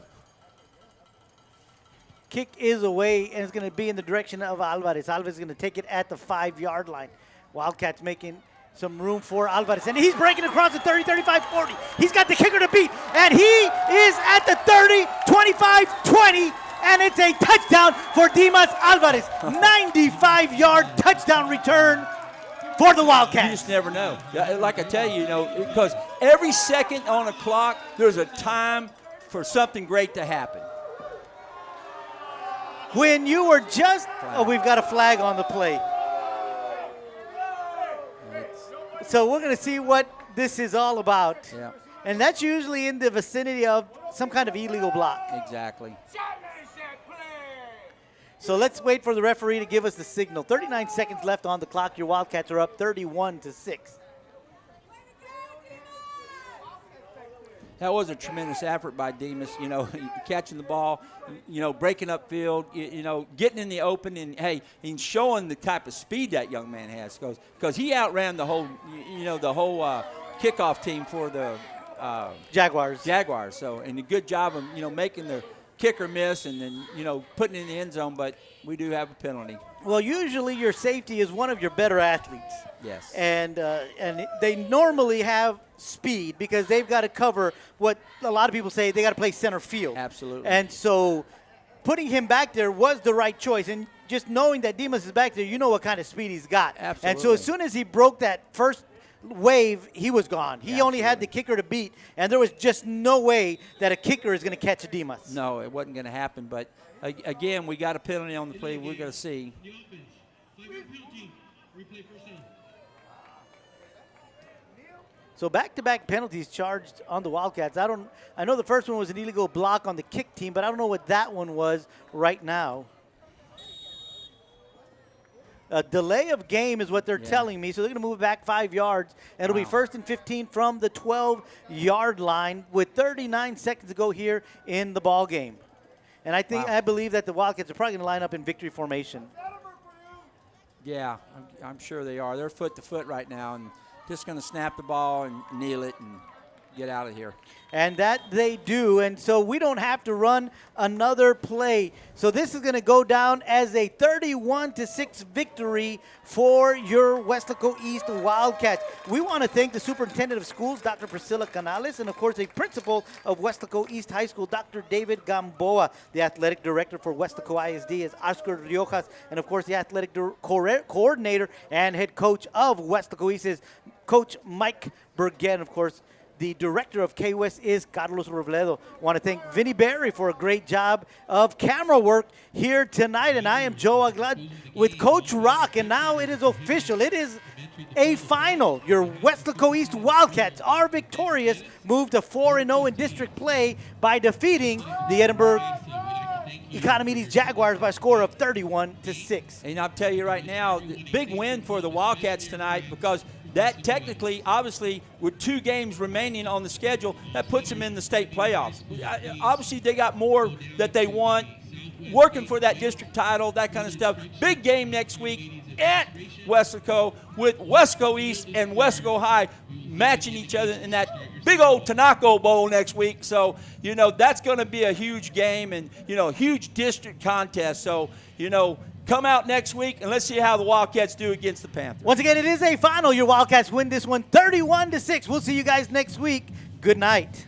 Kick is away, and it's going to be in the direction of Alvarez. Alvarez is going to take it at the 5-yard line. Wildcats making some room for Alvarez, and he's breaking across the 30, 35, 40. He's got the kicker to beat, and he is at the 30, 25, 20, and it's a touchdown for Dimas Alvarez. 95-yard touchdown return for the Wildcats. You just never know. Like I tell you, because every second on the clock, there's a time for something great to happen. When you were just, we've got a flag on the play. So we're going to see what this is all about. Yeah. And that's usually in the vicinity of some kind of illegal block. Exactly. So let's wait for the referee to give us the signal. 39 seconds left on the clock. Your Wildcats are up 31-6. That was a tremendous effort by Dimas, catching the ball, breaking up field, getting in the open, and, hey, and showing the type of speed that young man has. Because he outran the whole, kickoff team for the Jaguars. So, and a good job of, making the kicker miss and then, putting it in the end zone, but we do have a penalty. Well, usually your safety is one of your better athletes. Yes. And they normally have speed because they've got to cover what a lot of people say they got to play center field. Absolutely. And so putting him back there was the right choice. And just knowing that Dimas is back there, you know what kind of speed he's got. Absolutely. And so as soon as he broke that first wave, he was gone. He only had the kicker to beat, and there was just no way that a kicker is going to catch a Dimas. No, it wasn't going to happen. But, again, we got a penalty on the play. We're going to see. The offense. 5-yard penalty. Replay first down. So back-to-back penalties charged on the Wildcats. I know the first one was an illegal block on the kick team, but I don't know what that one was right now. A delay of game is what they're telling me, so they're going to move back 5 yards, and it'll be 1st and 15 from the 12-yard line with 39 seconds to go here in the ball game. And I believe that the Wildcats are probably going to line up in victory formation. Yeah, I'm sure they are. They're foot to foot right now, and just going to snap the ball and kneel it and get out of here. And that they do, and so we don't have to run another play. So this is going to go down as a 31-6 victory for your Weslaco East Wildcats. We want to thank the superintendent of schools, Dr. Priscilla Canales, and of course the principal of Weslaco East High School, Dr. David Gamboa. The athletic director for Weslaco ISD is Oscar Riojas, and of course the athletic coordinator and head coach of Weslaco East is Coach Mike Burgett. Of course, the director of K-West is Carlos Robledo. I want to thank Vinny Berry for a great job of camera work here tonight. And I am Joe Aglad with Coach Rock. And now it is official. It is a final. Your Weslaco East Wildcats are victorious. Moved to 4-0 in district play by defeating the Edinburg Economedes Jaguars by a score of 31-6. And I'll tell you right now, big win for the Wildcats tonight, because that technically, obviously, with 2 games remaining on the schedule, that puts them in the state playoffs. Obviously, they got more that they want, working for that district title, that kind of stuff. Big game next week at Weslaco with Wesco East and Wesco High matching each other in that big old Tanako Bowl next week. So, that's going to be a huge game and, huge district contest. So, come out next week, and let's see how the Wildcats do against the Panthers. Once again, it is a final. Your Wildcats win this one 31-6. We'll see you guys next week. Good night.